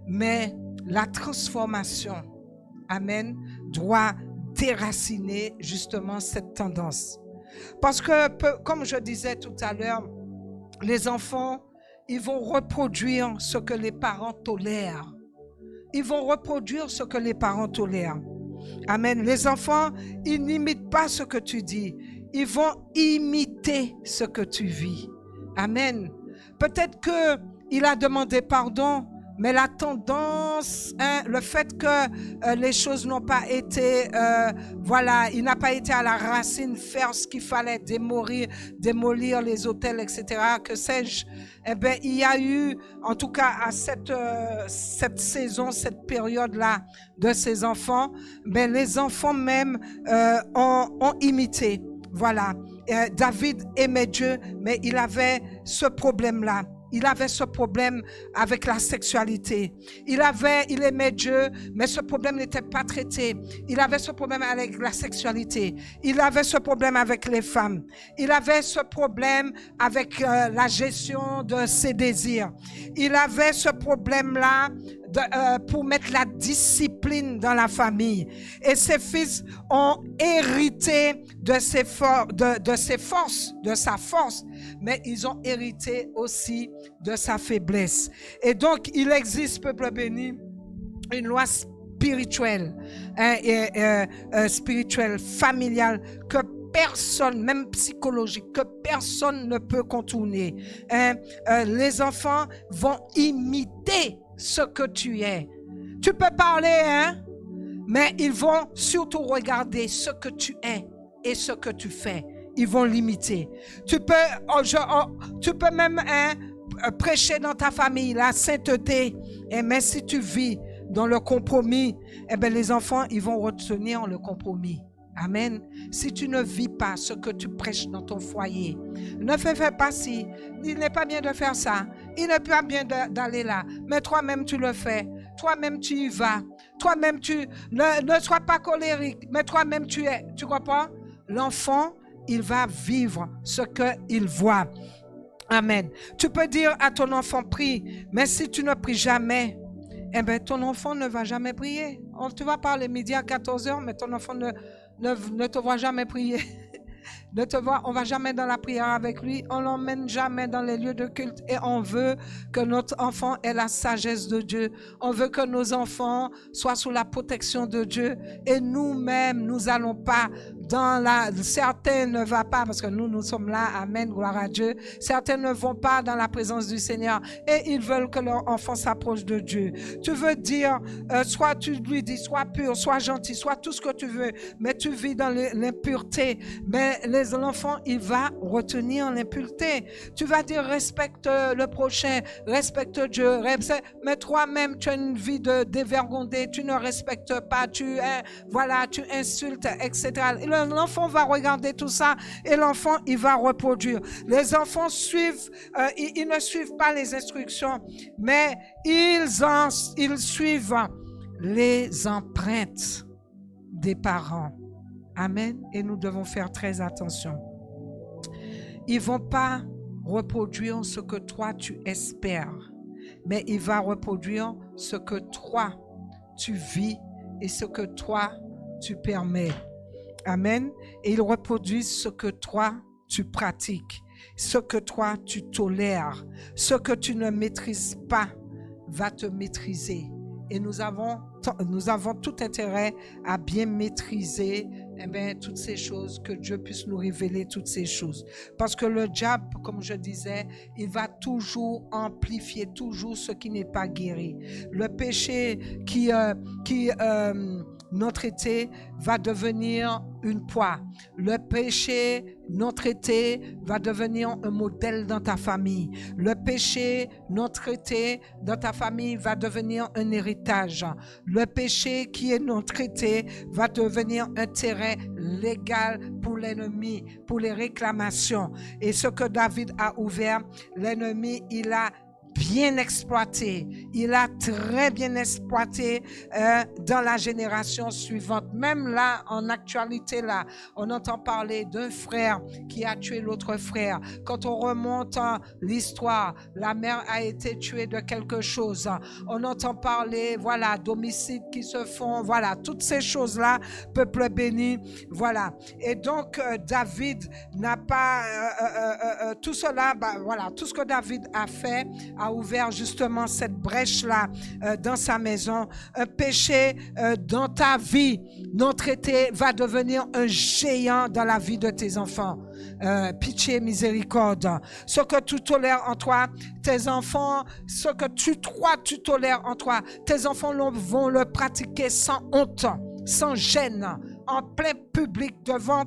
mais la transformation, amen, doit déraciner justement cette tendance. Parce que, comme je disais tout à l'heure, les enfants, ils vont reproduire ce que les parents tolèrent. Ils vont reproduire ce que les parents tolèrent. Amen. Les enfants, ils n'imitent pas ce que tu dis. Ils vont imiter ce que tu vis. Amen. Peut-être qu'il a demandé pardon, mais la tendance, le fait que les choses n'ont pas été, il n'a pas été à la racine, faire ce qu'il fallait, démolir les autels, etc., que sais-je, il y a eu, en tout cas à cette saison, cette période-là de ces enfants, les enfants même ont imité. Voilà, David aimait Dieu, mais il avait ce problème-là. Il avait ce problème avec la sexualité. Il aimait Dieu, mais ce problème n'était pas traité. Il avait ce problème avec la sexualité. Il avait ce problème avec les femmes. Il avait ce problème avec la gestion de ses désirs. Il avait ce problème-là pour mettre la discipline dans la famille. Et ses fils ont hérité de ses forces, de sa force, mais ils ont hérité aussi de sa faiblesse. Et donc, il existe, peuple béni, une loi spirituelle, spirituelle, familiale, que personne, même psychologique, que personne ne peut contourner. Les enfants vont imiter ce que tu es. Tu peux parler, mais ils vont surtout regarder ce que tu es et ce que tu fais. Ils vont l'imiter. Tu peux même prêcher dans ta famille la sainteté, mais si tu vis dans le compromis, les enfants, ils vont retenir le compromis. Amen. Si tu ne vis pas ce que tu prêches dans ton foyer, ne fais pas ci. Il n'est pas bien de faire ça. Il n'est pas bien d'aller là. Mais toi-même, tu le fais. Toi-même, tu y vas. Toi-même, ne sois pas colérique. Mais toi-même, tu es. Tu comprends? L'enfant, il va vivre ce qu'il voit. Amen. Tu peux dire à ton enfant, prie. Mais si tu ne pries jamais, ton enfant ne va jamais prier. Tu vas parler midi à 14h, mais ton enfant ne te voit jamais prier. On va jamais dans la prière avec lui. On l'emmène jamais dans les lieux de culte. Et on veut que notre enfant ait la sagesse de Dieu. On veut que nos enfants soient sous la protection de Dieu. Et nous-mêmes, nous allons pas certains ne vont pas, parce que nous sommes là, amen, gloire à Dieu. Certains ne vont pas dans la présence du Seigneur et ils veulent que leur enfant s'approche de Dieu. Tu veux dire, soit tu lui dis, sois pur, sois gentil, sois tout ce que tu veux, mais tu vis dans l'impureté. Mais l'enfant, il va retenir l'impureté. Tu vas dire, respecte le prochain, respecte Dieu, mais toi-même, tu as une vie de dévergondé, tu ne respectes pas, tu insultes, etc. L'enfant va regarder tout ça et l'enfant, il va reproduire. Les enfants suivent, ils ne suivent pas les instructions, mais ils suivent les empreintes des parents. Amen. Et nous devons faire très attention. Ils ne vont pas reproduire ce que toi, tu espères, mais ils vont reproduire ce que toi, tu vis et ce que toi, tu permets. Amen. Et ils reproduisent ce que toi, tu pratiques, ce que toi, tu tolères. Ce que tu ne maîtrises pas va te maîtriser. Et nous avons tout intérêt à bien maîtriser toutes ces choses, que Dieu puisse nous révéler toutes ces choses. Parce que le diable, comme je disais, il va toujours amplifier toujours ce qui n'est pas guéri. Le péché qui non traité va devenir une proie. Le péché non traité va devenir un modèle dans ta famille. Le péché non traité dans ta famille va devenir un héritage. Le péché qui est non traité va devenir un terrain légal pour l'ennemi, pour les réclamations. Et ce que David a ouvert, l'ennemi, il a bien exploité. Il a très bien exploité dans la génération suivante. Même là, en actualité, là, on entend parler d'un frère qui a tué l'autre frère. Quand on remonte l'histoire, la mère a été tuée de quelque chose. On entend parler, d'homicides qui se font, toutes ces choses-là, peuple béni, Et donc, David n'a pas tout cela, tout ce que David a fait, a ouvert justement cette brèche-là dans sa maison. Un péché dans ta vie non traité va devenir un géant dans la vie de tes enfants. Pitié, miséricorde. Ce que tu tolères en toi, tes enfants, ce que tu tolères en toi, tes enfants vont le pratiquer sans honte, sans gêne, en plein public, devant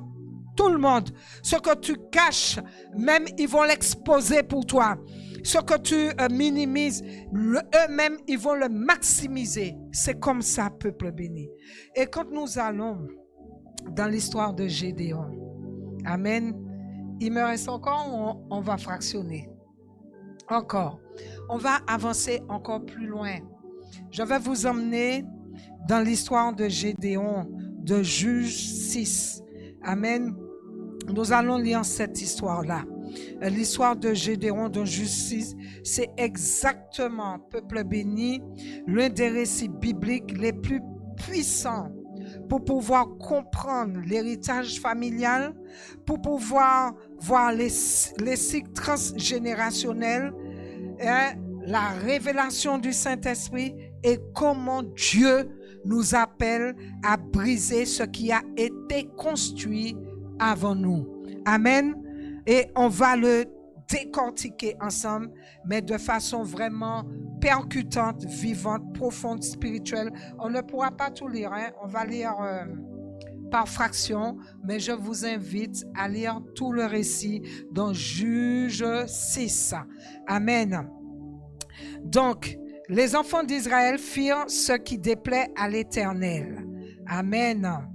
tout le monde. Ce que tu caches, même ils vont l'exposer pour toi. Ce que tu minimises, eux-mêmes, ils vont le maximiser. C'est comme ça, peuple béni. Et quand nous allons dans l'histoire de Gédéon, amen, il me reste encore, on va fractionner. Encore. On va avancer encore plus loin. Je vais vous emmener dans l'histoire de Gédéon, de Juge 6. Amen. Nous allons lire cette histoire-là. l'histoire de Gédéon dans Justice, c'est exactement, peuple béni, l'un des récits bibliques les plus puissants pour pouvoir comprendre l'héritage familial, pour pouvoir voir les cycles transgénérationnels, la révélation du Saint-Esprit et comment Dieu nous appelle à briser ce qui a été construit avant nous. Amen. Et on va le décortiquer ensemble, mais de façon vraiment percutante, vivante, profonde, spirituelle. On ne pourra pas tout lire, hein? On va lire par fraction, mais je vous invite à lire tout le récit dans Juge 6. Amen. Donc, les enfants d'Israël firent ce qui déplaît à l'Éternel. Amen.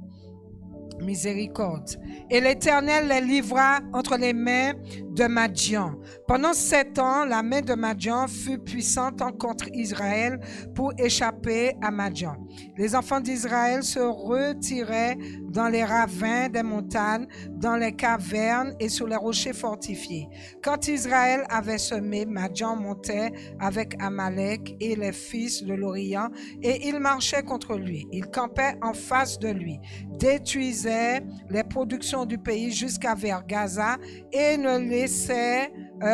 Miséricorde. Et l'Éternel les livra entre les mains de Madian. Pendant 7 ans, la main de Madian fut puissante contre Israël pour échapper à Madian. Les enfants d'Israël se retiraient dans les ravins des montagnes, dans les cavernes et sur les rochers fortifiés. Quand Israël avait semé, Madian montait avec Amalek et les fils de l'Orient et il marchait contre lui. Il campait en face de lui, détruisait les productions du pays jusqu'à vers Gaza et ne laissait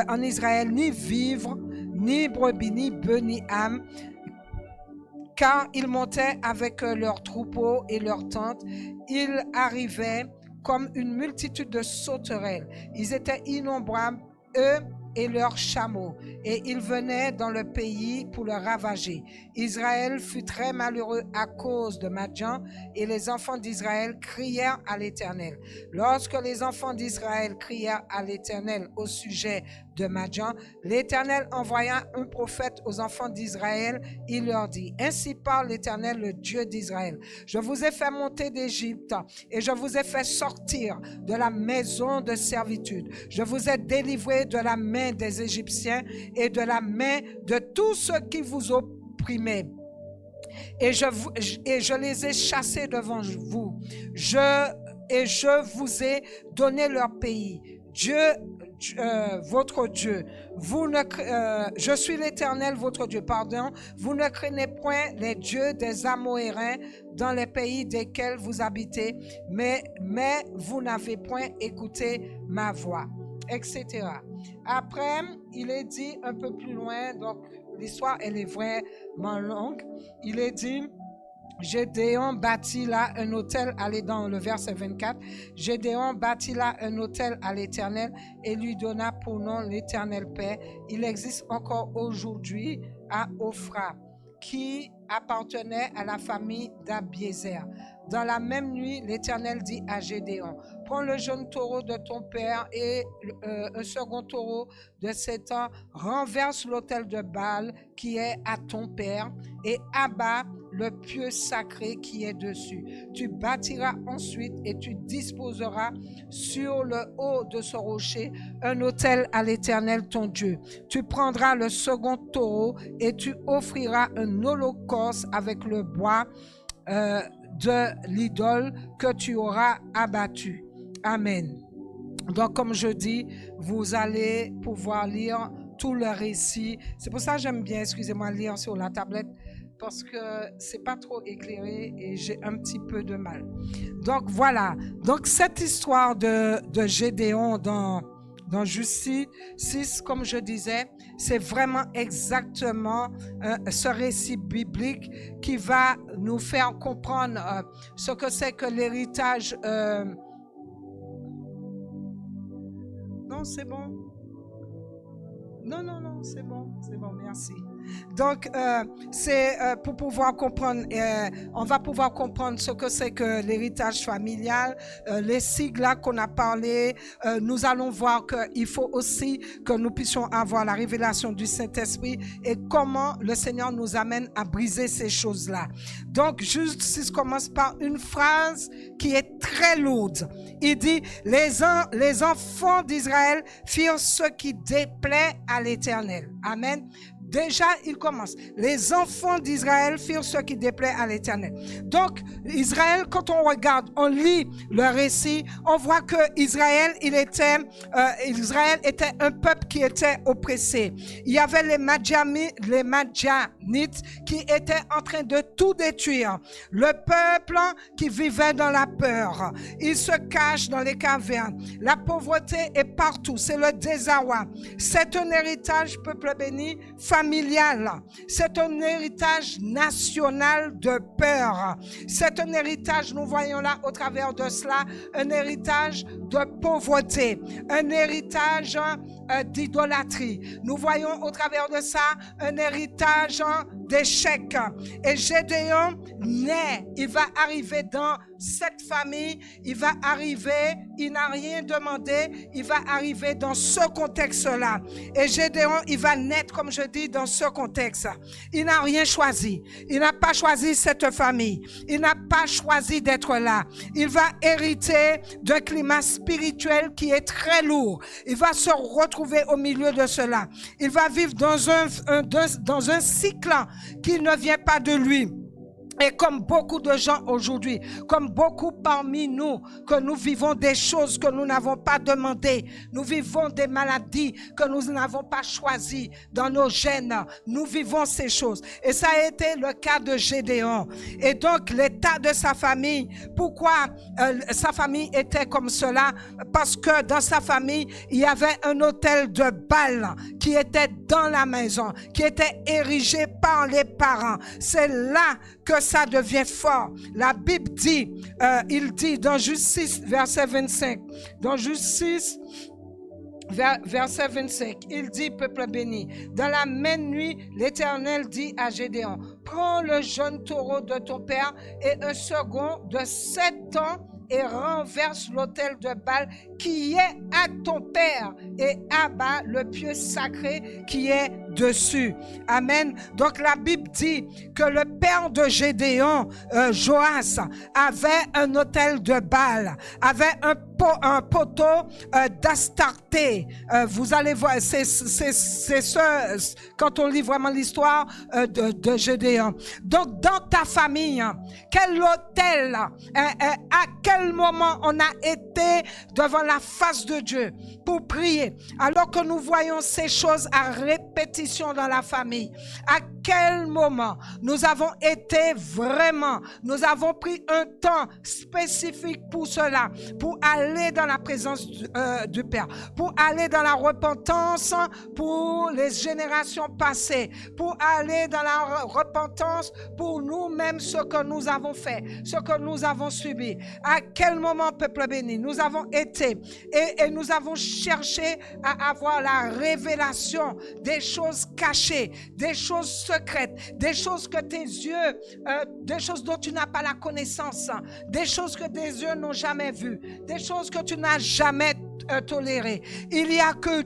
en Israël ni vivre, ni brebis, ni bœufs, ni âmes, car ils montaient avec leurs troupeaux et leurs tentes. Ils arrivaient comme une multitude de sauterelles. Ils étaient innombrables, eux et leurs chameaux, et ils venaient dans le pays pour le ravager. Israël fut très malheureux à cause de Madian, et les enfants d'Israël crièrent à l'Éternel. Lorsque les enfants d'Israël crièrent à l'Éternel au sujet de Madian, l'Éternel envoya un prophète aux enfants d'Israël. Il leur dit: ainsi parle l'Éternel, le Dieu d'Israël. Je vous ai fait monter d'Égypte et je vous ai fait sortir de la maison de servitude. Je vous ai délivré de la main des Égyptiens et de la main de tous ceux qui vous opprimaient. Et je les ai chassés devant vous. Je vous ai donné leur pays. Votre Dieu. Je suis l'Éternel, votre Dieu. Vous ne craignez point les dieux des Amoréens dans les pays desquels vous habitez, mais vous n'avez point écouté ma voix, etc. Après, il est dit un peu plus loin, donc l'histoire elle est vraiment longue. Il est dit: Gédéon bâtit là un autel, allez dans le verset 24, Gédéon bâtit là un autel à l'Éternel et lui donna pour nom l'Éternel Paix. Il existe encore aujourd'hui à Ophra, qui appartenait à la famille d'Abiézer. Dans la même nuit, l'Éternel dit à Gédéon: prends le jeune taureau de ton père et un second taureau de 7 ans, renverse l'autel de Baal qui est à ton père et abat le pieu sacré qui est dessus. Tu bâtiras ensuite et tu disposeras sur le haut de ce rocher un autel à l'Éternel ton Dieu. Tu prendras le second taureau et tu offriras un holocauste avec le bois de l'idole que tu auras abattu. Amen. Donc, comme je dis, vous allez pouvoir lire tout le récit. C'est pour ça que j'aime bien, excusez-moi, lire sur la tablette, parce que c'est pas trop éclairé et j'ai un petit peu de mal. Donc, voilà. Donc, cette histoire de Gédéon dans Justice 6, comme je disais, c'est vraiment exactement ce récit biblique qui va nous faire comprendre ce que c'est que l'héritage. Non, c'est bon. Non, c'est bon, merci. Donc, c'est pour pouvoir comprendre, on va pouvoir comprendre ce que c'est que l'héritage familial, les sigles là qu'on a parlé. Nous allons voir qu'il faut aussi que nous puissions avoir la révélation du Saint-Esprit et comment le Seigneur nous amène à briser ces choses-là. Donc, Justice commence par une phrase qui est très lourde. Il dit: les enfants d'Israël firent ce qui déplaît à l'Éternel. Amen. déjà, il commence. Les enfants d'Israël firent ce qui déplaît à l'Éternel. Donc, Israël, quand on regarde, on lit le récit, on voit que Israël était un peuple qui était oppressé. Il y avait les Madianites qui étaient en train de tout détruire. Le peuple qui vivait dans la peur. Il se cache dans les cavernes. La pauvreté est partout. C'est le désarroi. C'est un héritage, peuple béni, familial. C'est un héritage national de peur. C'est un héritage, nous voyons là au travers de cela, un héritage de pauvreté, un héritage d'idolâtrie. Nous voyons au travers de ça un héritage d'échec. Et Gédéon naît, il va arriver dans cette famille, il va arriver, il n'a rien demandé, il va arriver dans ce contexte-là. Et Gédéon, il va naître, comme je dis, dans ce contexte. Il n'a rien choisi. Il n'a pas choisi cette famille. Il n'a pas choisi d'être là. Il va hériter d'un climat spirituel qui est très lourd. Il va se retrouver au milieu de cela. Il va vivre dans un cycle qui ne vient pas de lui. Et comme beaucoup de gens aujourd'hui, comme beaucoup parmi nous, que nous vivons des choses que nous n'avons pas demandées, nous vivons des maladies que nous n'avons pas choisies dans nos gènes, nous vivons ces choses. Et ça a été le cas de Gédéon. Et donc l'état de sa famille, pourquoi sa famille était comme cela? Parce que dans sa famille, il y avait un autel de Baal qui était dans la maison, qui était érigé par les parents. C'est là que ça devient fort. La Bible dit, il dit dans Juge 6, verset 25, dans Juge 6, verset 25, il dit, peuple béni, dans la même nuit, l'Éternel dit à Gédéon, prends le jeune taureau de ton père et un second de 7 ans et renverse l'autel de Baal qui est à ton père et abat le pieu sacré qui est dessus. Amen. Donc la Bible dit que le père de Gédéon, Joas, avait un autel de Baal, avait un poteau d'Astarté. Vous allez voir, c'est ce, quand on lit vraiment l'histoire de Gédéon. Donc dans ta famille, quel autel, à quel moment on a été devant la face de Dieu pour prier, alors que nous voyons ces choses à répétition dans la famille? À quel moment nous avons été vraiment, nous avons pris un temps spécifique pour cela, pour aller dans la présence du Père, pour aller dans la repentance pour les générations passées, pour aller dans la repentance pour nous-mêmes, ce que nous avons fait, ce que nous avons subi. À quel moment, peuple béni, nous avons été et nous avons cherché à avoir la révélation des choses cachées, des choses secrètes, des choses que tes yeux, des choses dont tu n'as pas la connaissance, des choses que tes yeux n'ont jamais vues, des choses que tu n'as jamais tolérées. Il n'y a que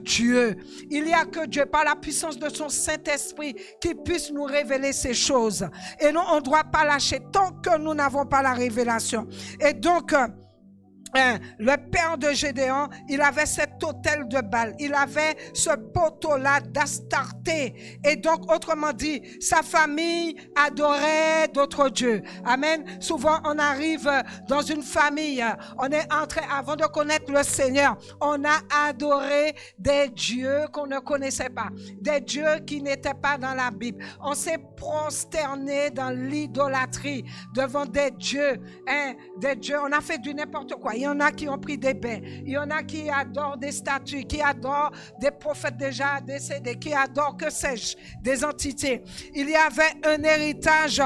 Dieu, par la puissance de son Saint-Esprit, qui puisse nous révéler ces choses. Et non, on ne doit pas lâcher tant que nous n'avons pas la révélation. Et donc, le père de Gédéon, il avait cet autel de Baal, il avait ce poteau-là d'Astarté. Et donc, autrement dit, sa famille adorait d'autres dieux. Amen. Souvent, on arrive dans une famille, on est entré, avant de connaître le Seigneur, on a adoré des dieux qu'on ne connaissait pas, des dieux qui n'étaient pas dans la Bible. On s'est prosterné dans l'idolâtrie devant des dieux, on a fait du n'importe quoi. Il y en a qui ont pris des bains. Il y en a qui adorent des statues, qui adorent des prophètes déjà décédés, qui adorent, que sais-je, des entités. Il y avait un héritage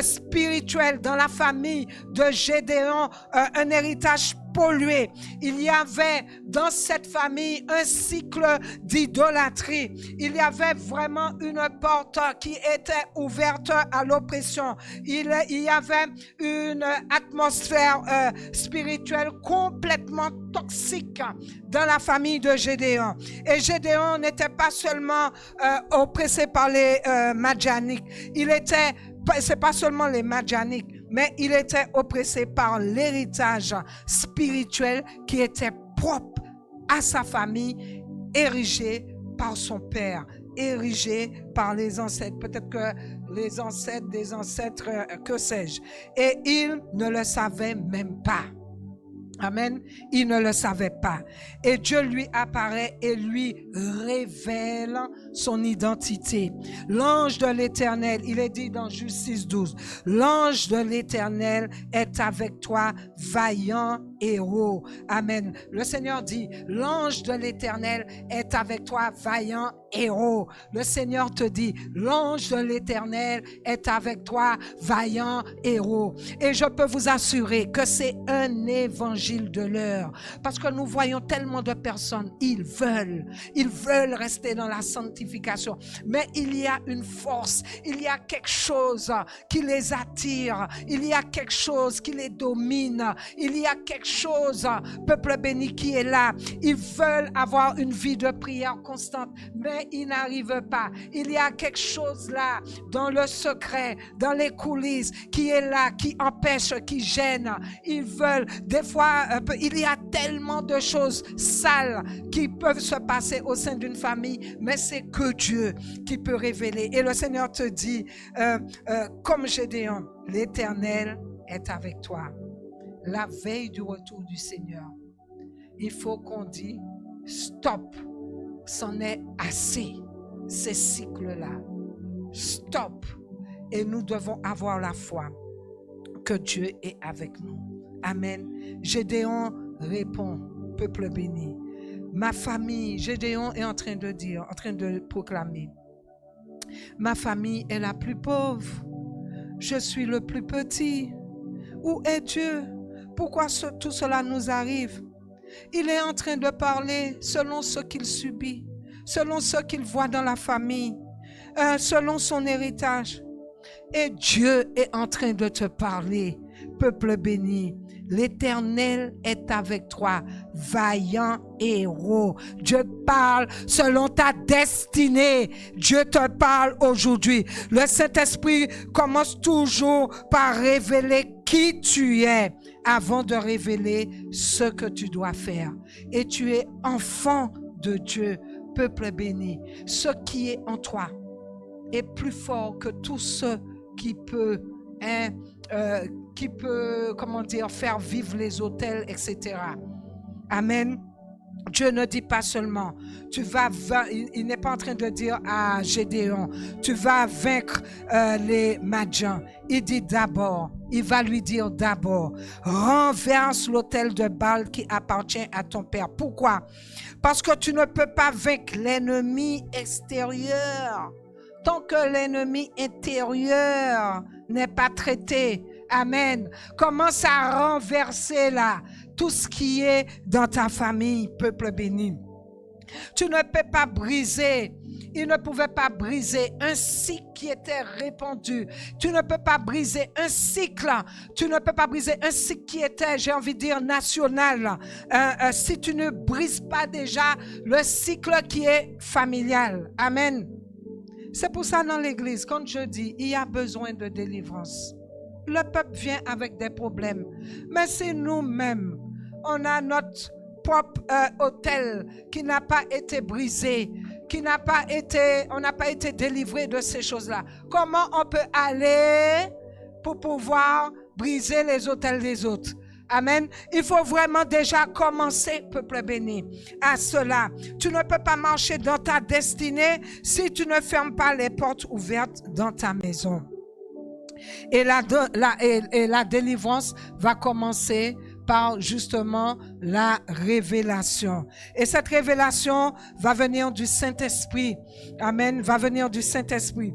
spirituel dans la famille de Gédéon, un héritage pollué. Il y avait dans cette famille un cycle d'idolâtrie. Il y avait vraiment une porte qui était ouverte à l'oppression. Il y avait une atmosphère spirituelle complètement toxique dans la famille de Gédéon. Et Gédéon n'était pas seulement oppressé par les Madianites. C'est pas seulement les Madianites, mais il était oppressé par l'héritage spirituel qui était propre à sa famille, érigé par son père érigé par les ancêtres. Peut-être que les ancêtres des ancêtres, que sais-je. Et ils ne le savaient même pas. Amen. Il ne le savait pas. Et Dieu lui apparaît et lui révèle son identité. L'ange de l'Éternel, il est dit dans Juge 6:12, l'ange de l'Éternel est avec toi, vaillant héros. Amen. Le Seigneur dit, l'ange de l'Éternel est avec toi, vaillant héros. Le Seigneur te dit, l'ange de l'Éternel est avec toi, vaillant héros. Et je peux vous assurer que c'est un évangile de l'heure. Parce que nous voyons tellement de personnes, ils veulent rester dans la sanctification. Mais il y a une force, il y a quelque chose qui les attire, il y a quelque chose qui les domine, il y a quelque chose, peuple béni, qui est là. Ils veulent avoir une vie de prière constante, mais ils n'arrivent pas. Il y a quelque chose là, dans le secret, dans les coulisses, qui est là, qui empêche, qui gêne. Ils veulent, des fois, il y a tellement de choses sales qui peuvent se passer au sein d'une famille, mais c'est que Dieu qui peut révéler. Et le Seigneur te dit, comme Gédéon, l'Éternel est avec toi. La veille du retour du Seigneur, il faut qu'on dise stop, c'en est assez, ces cycles-là. Stop. Et nous devons avoir la foi que Dieu est avec nous. Amen. Gédéon répond, peuple béni. Ma famille, Gédéon est en train de dire, en train de proclamer, ma famille est la plus pauvre. Je suis le plus petit. Où est Dieu? Pourquoi tout cela nous arrive? Il est en train de parler selon ce qu'il subit, selon ce qu'il voit dans la famille, selon son héritage. Et Dieu est en train de te parler, peuple béni. L'Éternel est avec toi, vaillant héros. Dieu parle selon ta destinée. Dieu te parle aujourd'hui. Le Saint-Esprit commence toujours par révéler qui tu es avant de révéler ce que tu dois faire. Et tu es enfant de Dieu, peuple béni. Ce qui est en toi est plus fort que tout ce qui peut faire vivre les autels, etc. Amen. Dieu ne dit pas seulement, il n'est pas en train de dire à Gédéon, tu vas vaincre les Madians. Il dit d'abord, il va lui dire d'abord, renverse l'autel de Baal qui appartient à ton père. Pourquoi? Parce que tu ne peux pas vaincre l'ennemi extérieur tant que l'ennemi intérieur n'est pas traité. Amen. Commence à renverser là tout ce qui est dans ta famille, peuple béni. Tu ne peux pas briser. Il ne pouvait pas briser un cycle qui était répandu. Tu ne peux pas briser un cycle. Tu ne peux pas briser un cycle qui était, j'ai envie de dire, national. Si tu ne brises pas déjà le cycle qui est familial. Amen. C'est pour ça dans l'église, quand je dis, il y a besoin de délivrance. Le peuple vient avec des problèmes. Mais c'est nous-mêmes. On a notre propre autel qui n'a pas été brisé, on n'a pas été délivré de ces choses-là. Comment on peut aller pour pouvoir briser les autels des autres? Amen. Il faut vraiment déjà commencer, peuple béni, à cela. Tu ne peux pas marcher dans ta destinée si tu ne fermes pas les portes ouvertes dans ta maison. Et la délivrance va commencer par justement la révélation. Et cette révélation va venir du Saint-Esprit. Amen. Va venir du Saint-Esprit.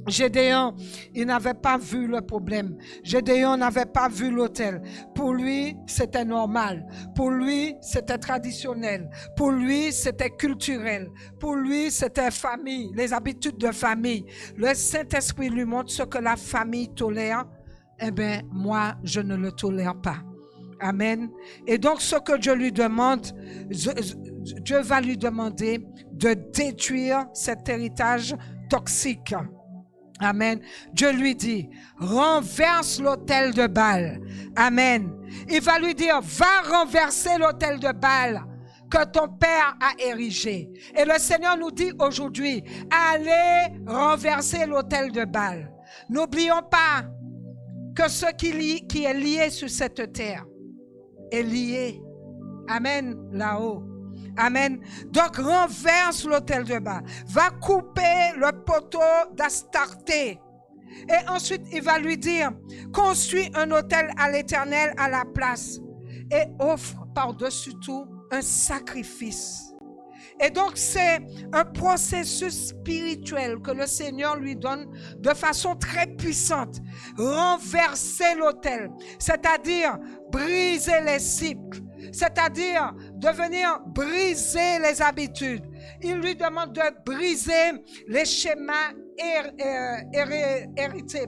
Gédéon, il n'avait pas vu le problème. Gédéon n'avait pas vu l'autel. Pour lui, c'était normal. Pour lui, c'était traditionnel. Pour lui, c'était culturel. Pour lui, c'était famille, les habitudes de famille. Le Saint-Esprit lui montre ce que la famille tolère. Eh bien, moi, je ne le tolère pas. Amen. Et donc, ce que Dieu lui demande, Dieu va lui demander de détruire cet héritage toxique. Amen. Dieu lui dit, renverse l'autel de Baal. Amen. Il va lui dire, va renverser l'autel de Baal. que ton père a érigé. Et le Seigneur nous dit aujourd'hui, allez renverser l'autel de Baal. N'oublions pas que ce qui est lié sur cette terre est lié. Amen, là-haut. Amen. Donc, renverse l'autel de Baal. Va couper le poteau d'Astarté. Et ensuite, il va lui dire, construis un autel à l'Éternel à la place et offre par-dessus tout un sacrifice. Et donc, c'est un processus spirituel que le Seigneur lui donne de façon très puissante. Renverser l'autel, c'est-à-dire briser les cycles, c'est-à-dire de venir briser les habitudes. Il lui demande de briser les schémas hérités,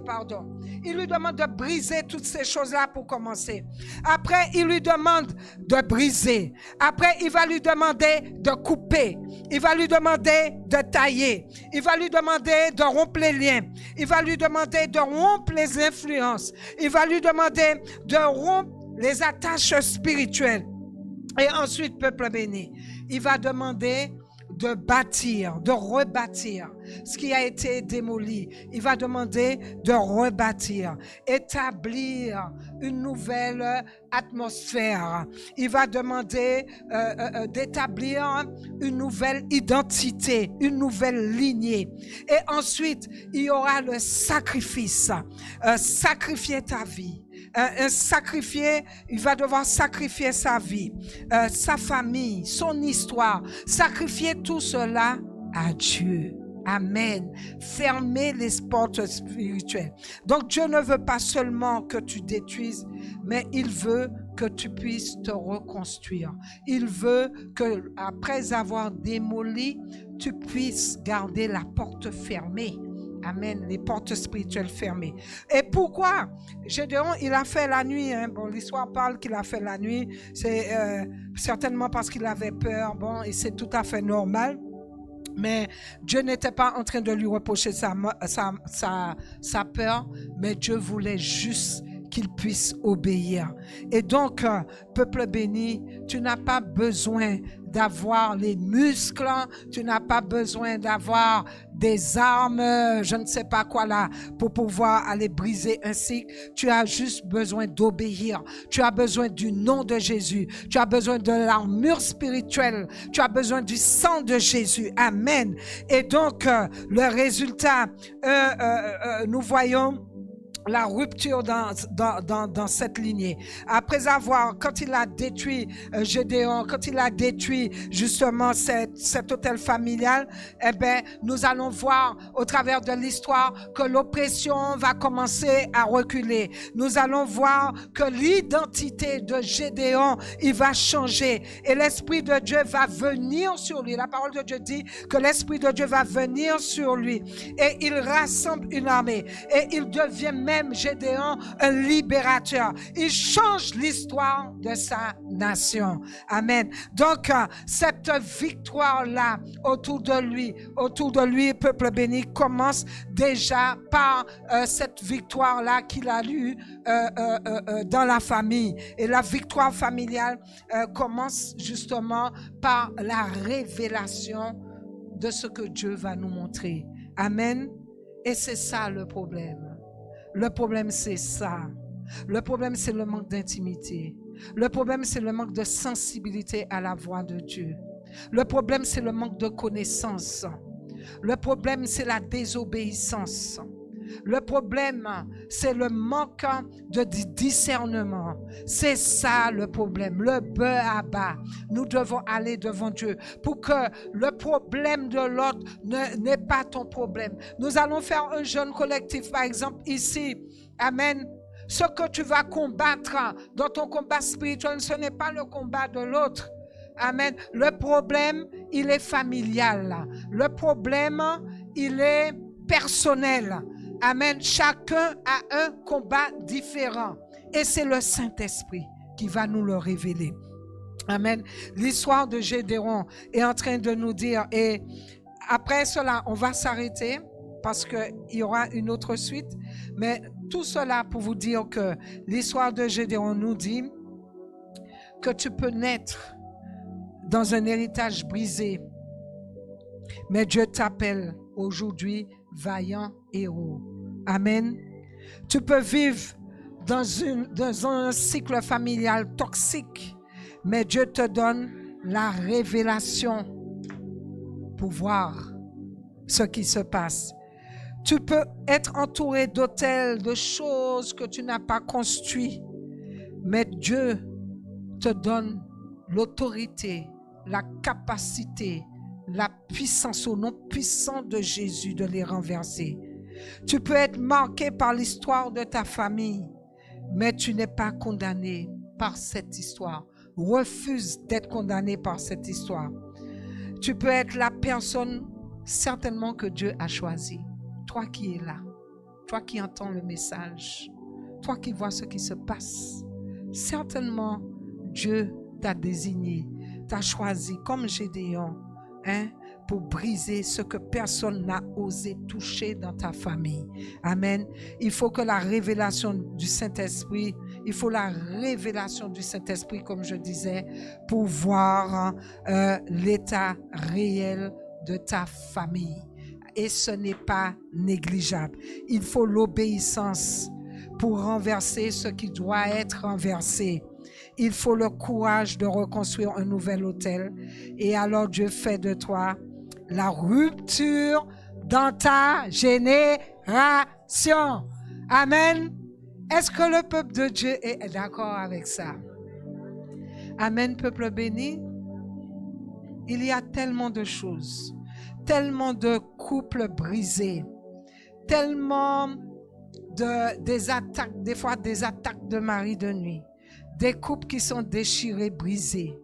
Il lui demande de briser toutes ces choses-là pour commencer. Après, il lui demande de briser. Après, il va lui demander de couper. Il va lui demander de tailler. Il va lui demander de rompre les liens. Il va lui demander de rompre les influences. Il va lui demander de rompre les attaches spirituelles. Et ensuite, peuple béni, il va demander de bâtir, de rebâtir ce qui a été démoli. Il va demander de rebâtir, établir une nouvelle atmosphère. Il va demander d'établir une nouvelle identité, une nouvelle lignée. Et ensuite, il y aura le sacrifice. Sacrifier ta vie. Il va devoir sacrifier sa vie, sa famille, son histoire, sacrifier tout cela à Dieu. Amen. Fermer les portes spirituelles. Donc Dieu ne veut pas seulement que tu détruises, mais il veut que tu puisses te reconstruire. Il veut que, après avoir démoli, tu puisses garder la porte fermée. Amen, les portes spirituelles fermées. Et pourquoi? Gédéon, il a fait la nuit. Bon, l'histoire parle qu'il a fait la nuit. C'est certainement parce qu'il avait peur. Bon, et c'est tout à fait normal. Mais Dieu n'était pas en train de lui reprocher sa peur, mais Dieu voulait juste qu'il puisse obéir. Et donc, peuple béni, tu n'as pas besoin d'avoir les muscles, tu n'as pas besoin d'avoir des armes, je ne sais pas quoi là, pour pouvoir aller briser un cycle. Tu as juste besoin d'obéir. Tu as besoin du nom de Jésus. Tu as besoin de l'armure spirituelle. Tu as besoin du sang de Jésus. Amen. Et donc, le résultat, nous voyons la rupture dans cette lignée. Après avoir, quand il a détruit Gédéon, quand il a détruit justement cet hôtel familial, eh bien, nous allons voir au travers de l'histoire que l'oppression va commencer à reculer. Nous allons voir que l'identité de Gédéon, il va changer et l'Esprit de Dieu va venir sur lui. La parole de Dieu dit que l'Esprit de Dieu va venir sur lui et il rassemble une armée et il devient même Gédéon un libérateur. Il change l'histoire de sa nation. Amen. Donc, cette victoire-là autour de lui, peuple béni, commence déjà par cette victoire-là qu'il a eue dans la famille. Et la victoire familiale commence justement par la révélation de ce que Dieu va nous montrer. Amen. Et c'est ça le problème. Le problème, c'est ça. Le problème, c'est le manque d'intimité. Le problème, c'est le manque de sensibilité à la voix de Dieu. Le problème, c'est le manque de connaissance. Le problème, c'est la désobéissance. Le problème, c'est le manque de discernement. C'est ça le problème, le bas à bas. Nous devons aller devant Dieu pour que le problème de l'autre n'est pas ton problème. Nous allons faire un jeûne collectif, par exemple, ici. Amen. Ce que tu vas combattre dans ton combat spirituel, ce n'est pas le combat de l'autre. Amen. Le problème, il est familial. Le problème, il est personnel. Amen. Chacun a un combat différent. Et c'est le Saint-Esprit qui va nous le révéler. Amen. L'histoire de Gédéon est en train de nous dire, et après cela, on va s'arrêter parce qu'il y aura une autre suite. Mais tout cela pour vous dire que l'histoire de Gédéon nous dit que tu peux naître dans un héritage brisé. Mais Dieu t'appelle aujourd'hui vaillant héros. Amen. Tu peux vivre dans un cycle familial toxique, mais Dieu te donne la révélation pour voir ce qui se passe. Tu peux être entouré d'hôtels, de choses que tu n'as pas construites, mais Dieu te donne l'autorité, la capacité, la puissance au nom puissant de Jésus de les renverser. Tu peux être marqué par l'histoire de ta famille, mais tu n'es pas condamné par cette histoire. Refuse d'être condamné par cette histoire. Tu peux être la personne certainement que Dieu a choisie. Toi qui es là, toi qui entends le message, toi qui vois ce qui se passe, certainement Dieu t'a désigné, t'a choisi comme Gédéon, pour briser ce que personne n'a osé toucher dans ta famille. Amen. Il faut que la révélation du Saint-Esprit, comme je disais, pour voir l'état réel de ta famille. Et ce n'est pas négligeable. Il faut l'obéissance pour renverser ce qui doit être renversé. Il faut le courage de reconstruire un nouvel autel. Et alors Dieu fait de toi la rupture dans ta génération. Amen. Est-ce que le peuple de Dieu est d'accord avec ça? Amen, peuple béni. Il y a tellement de choses, tellement de couples brisés, tellement des attaques, des fois des attaques de mari de nuit, des couples qui sont déchirés, brisés,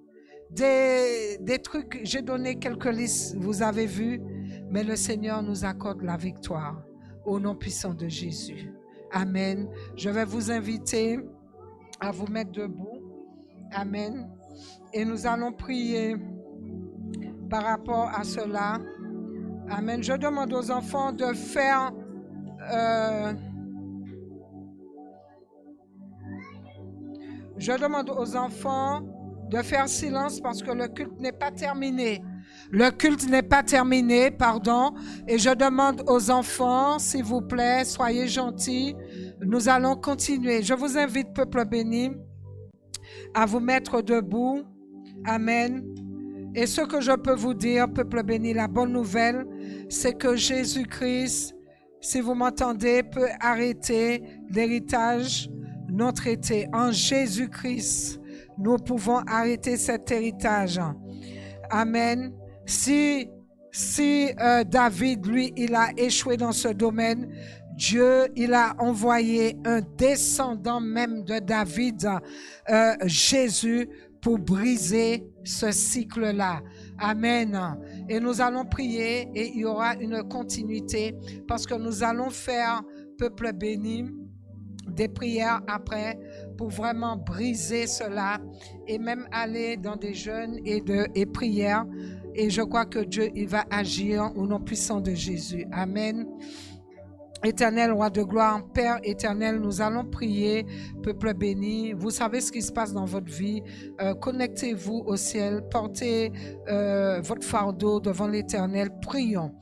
des trucs, j'ai donné quelques listes, vous avez vu, mais le Seigneur nous accorde la victoire au nom puissant de Jésus. Amen. Je vais vous inviter à vous mettre debout. Amen. Et nous allons prier par rapport à cela. Amen. Je demande aux enfants de faire silence parce que le culte n'est pas terminé. Le culte n'est pas terminé, pardon. Et je demande aux enfants, s'il vous plaît, soyez gentils. Nous allons continuer. Je vous invite, peuple béni, à vous mettre debout. Amen. Et ce que je peux vous dire, peuple béni, la bonne nouvelle, c'est que Jésus-Christ, si vous m'entendez, peut arrêter l'héritage non traité. En Jésus-Christ, nous pouvons arrêter cet héritage. Amen. Si David, lui, il a échoué dans ce domaine, Dieu, il a envoyé un descendant même de David, Jésus, pour briser ce cycle-là. Amen. Et nous allons prier et il y aura une continuité parce que nous allons faire, peuple béni, des prières après pour vraiment briser cela et même aller dans des jeûnes et prières. Et je crois que Dieu, il va agir au nom puissant de Jésus. Amen. Éternel, roi de gloire, Père éternel, nous allons prier, peuple béni. Vous savez ce qui se passe dans votre vie. Connectez-vous au ciel, portez votre fardeau devant l'Éternel. Prions.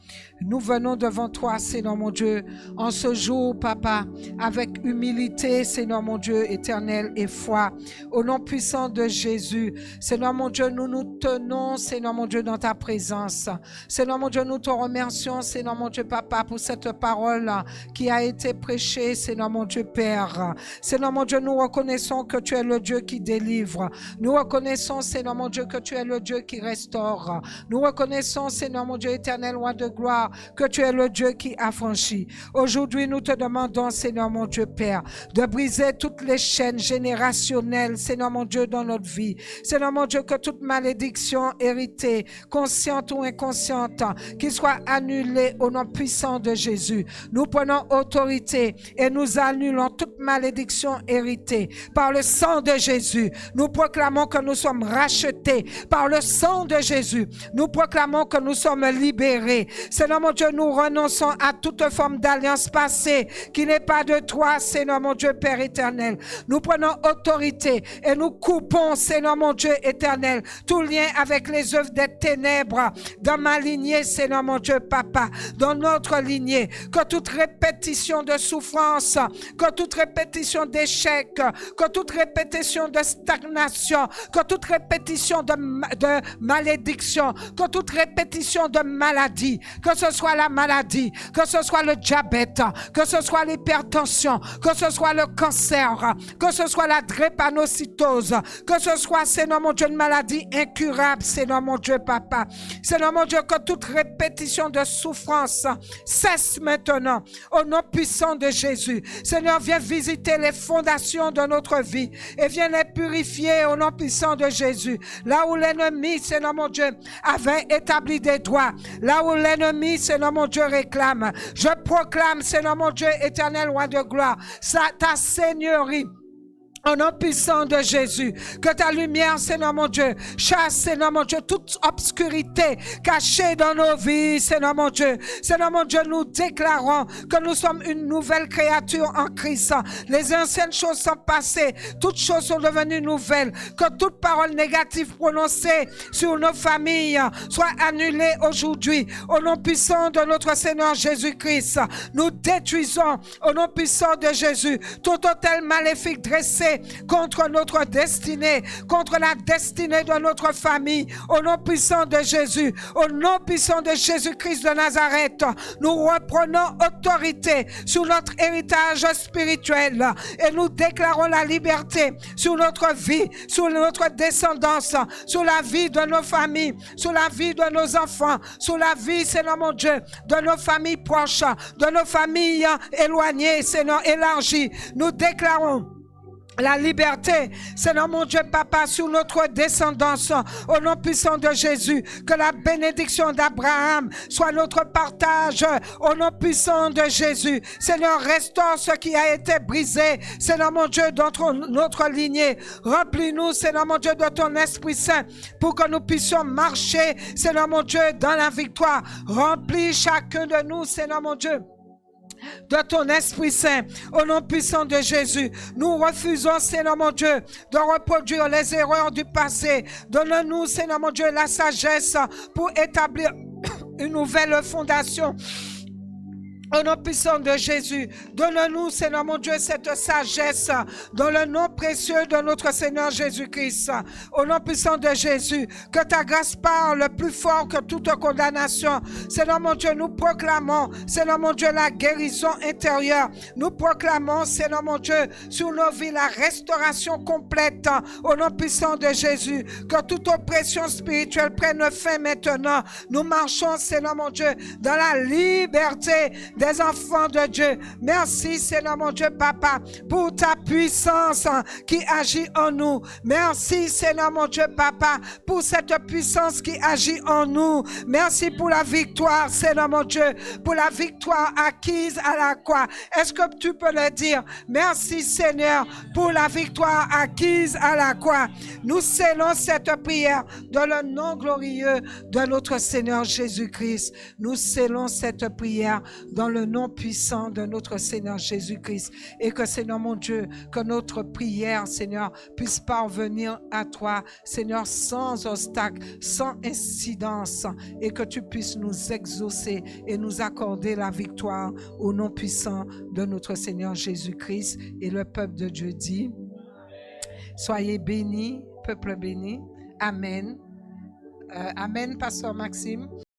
Nous venons devant toi, Seigneur mon Dieu, en ce jour, Papa, avec humilité, Seigneur mon Dieu, éternel et foi. Au nom puissant de Jésus, Seigneur mon Dieu, nous nous tenons, Seigneur mon Dieu, dans ta présence. Seigneur mon Dieu, nous te remercions, Seigneur mon Dieu, Papa, pour cette parole qui a été prêchée, Seigneur mon Dieu, Père. Seigneur mon Dieu, nous reconnaissons que tu es le Dieu qui délivre. Nous reconnaissons, Seigneur mon Dieu, que tu es le Dieu qui restaure. Nous reconnaissons, Seigneur mon Dieu, éternel, roi de gloire, que tu es le Dieu qui affranchit. Aujourd'hui, nous te demandons, Seigneur mon Dieu, Père, de briser toutes les chaînes générationnelles, Seigneur mon Dieu, dans notre vie. Seigneur mon Dieu, que toute malédiction héritée, consciente ou inconsciente, qu'il soit annulée au nom puissant de Jésus. Nous prenons autorité et nous annulons toute malédiction héritée par le sang de Jésus. Nous proclamons que nous sommes rachetés par le sang de Jésus. Nous proclamons que nous sommes libérés. Seigneur mon Dieu, nous renonçons à toute forme d'alliance passée qui n'est pas de toi, Seigneur mon Dieu, Père éternel. Nous prenons autorité et nous coupons, Seigneur mon Dieu éternel, tout lien avec les œuvres des ténèbres dans ma lignée, Seigneur mon Dieu, Papa, dans notre lignée. Que toute répétition de souffrance, que toute répétition d'échec, que toute répétition de stagnation, que toute répétition de malédiction, que toute répétition de maladie, que ce soit la maladie, que ce soit le diabète, que ce soit l'hypertension, que ce soit le cancer, que ce soit la drépanocytose, que ce soit, Seigneur mon Dieu, une maladie incurable, Seigneur mon Dieu, Papa. Seigneur mon Dieu, que toute répétition de souffrance cesse maintenant au nom puissant de Jésus. Seigneur, viens visiter les fondations de notre vie et viens les purifier au nom puissant de Jésus. Là où l'ennemi, Seigneur mon Dieu, avait établi des droits, là où l'ennemi, Seigneur mon Dieu, réclame, je proclame, Seigneur mon Dieu, éternel roi de gloire, ta seigneurie. Au nom puissant de Jésus, que ta lumière, Seigneur mon Dieu, chasse, Seigneur mon Dieu, toute obscurité cachée dans nos vies, Seigneur mon Dieu. Seigneur mon Dieu, nous déclarons que nous sommes une nouvelle créature en Christ. Les anciennes choses sont passées, toutes choses sont devenues nouvelles. Que toute parole négative prononcée sur nos familles soit annulée aujourd'hui. Au nom puissant de notre Seigneur Jésus-Christ, nous détruisons, au nom puissant de Jésus, tout hôtel maléfique dressé contre notre destinée, contre la destinée de notre famille, au nom puissant de Jésus, au nom puissant de Jésus-Christ de Nazareth, nous reprenons autorité sur notre héritage spirituel et nous déclarons la liberté sur notre vie, sur notre descendance, sur la vie de nos familles, sur la vie de nos enfants, sur la vie, Seigneur mon Dieu, de nos familles proches, de nos familles éloignées, Seigneur, élargies. Nous déclarons la liberté, Seigneur mon Dieu, Papa, sur notre descendance, au nom puissant de Jésus, que la bénédiction d'Abraham soit notre partage, au nom puissant de Jésus. Seigneur, restaure ce qui a été brisé, Seigneur mon Dieu, dans notre lignée. Remplis-nous, Seigneur mon Dieu, de ton Esprit Saint, pour que nous puissions marcher, Seigneur mon Dieu, dans la victoire. Remplis chacun de nous, Seigneur mon Dieu, de ton Esprit Saint, au nom puissant de Jésus. Nous refusons, Seigneur mon Dieu, de reproduire les erreurs du passé. Donne-nous, Seigneur mon Dieu, la sagesse pour établir une nouvelle fondation. Au nom puissant de Jésus, donne-nous, Seigneur mon Dieu, cette sagesse dans le nom précieux de notre Seigneur Jésus-Christ. Au nom puissant de Jésus, que ta grâce parle plus fort que toute condamnation. Seigneur mon Dieu, nous proclamons, Seigneur mon Dieu, la guérison intérieure. Nous proclamons, Seigneur mon Dieu, sur nos vies la restauration complète. Au nom puissant de Jésus, que toute oppression spirituelle prenne fin maintenant. Nous marchons, Seigneur mon Dieu, dans la liberté des enfants de Dieu. Merci, Seigneur mon Dieu, Papa, pour ta puissance qui agit en nous. Merci, Seigneur mon Dieu, Papa, pour cette puissance qui agit en nous. Merci pour la victoire, Seigneur mon Dieu, pour la victoire acquise à la croix. Est-ce que tu peux le dire? Merci, Seigneur, pour la victoire acquise à la croix. Nous scellons cette prière dans le nom glorieux de notre Seigneur Jésus-Christ. Nous scellons cette prière dans le nom puissant de notre Seigneur Jésus-Christ. Et que, Seigneur mon Dieu, que notre prière, Seigneur, puisse parvenir à toi, Seigneur, sans obstacle, sans incidence, et que tu puisses nous exaucer et nous accorder la victoire au nom puissant de notre Seigneur Jésus-Christ. Et le peuple de Dieu dit, soyez bénis, peuple béni. Amen. Amen, Pasteur Maxime.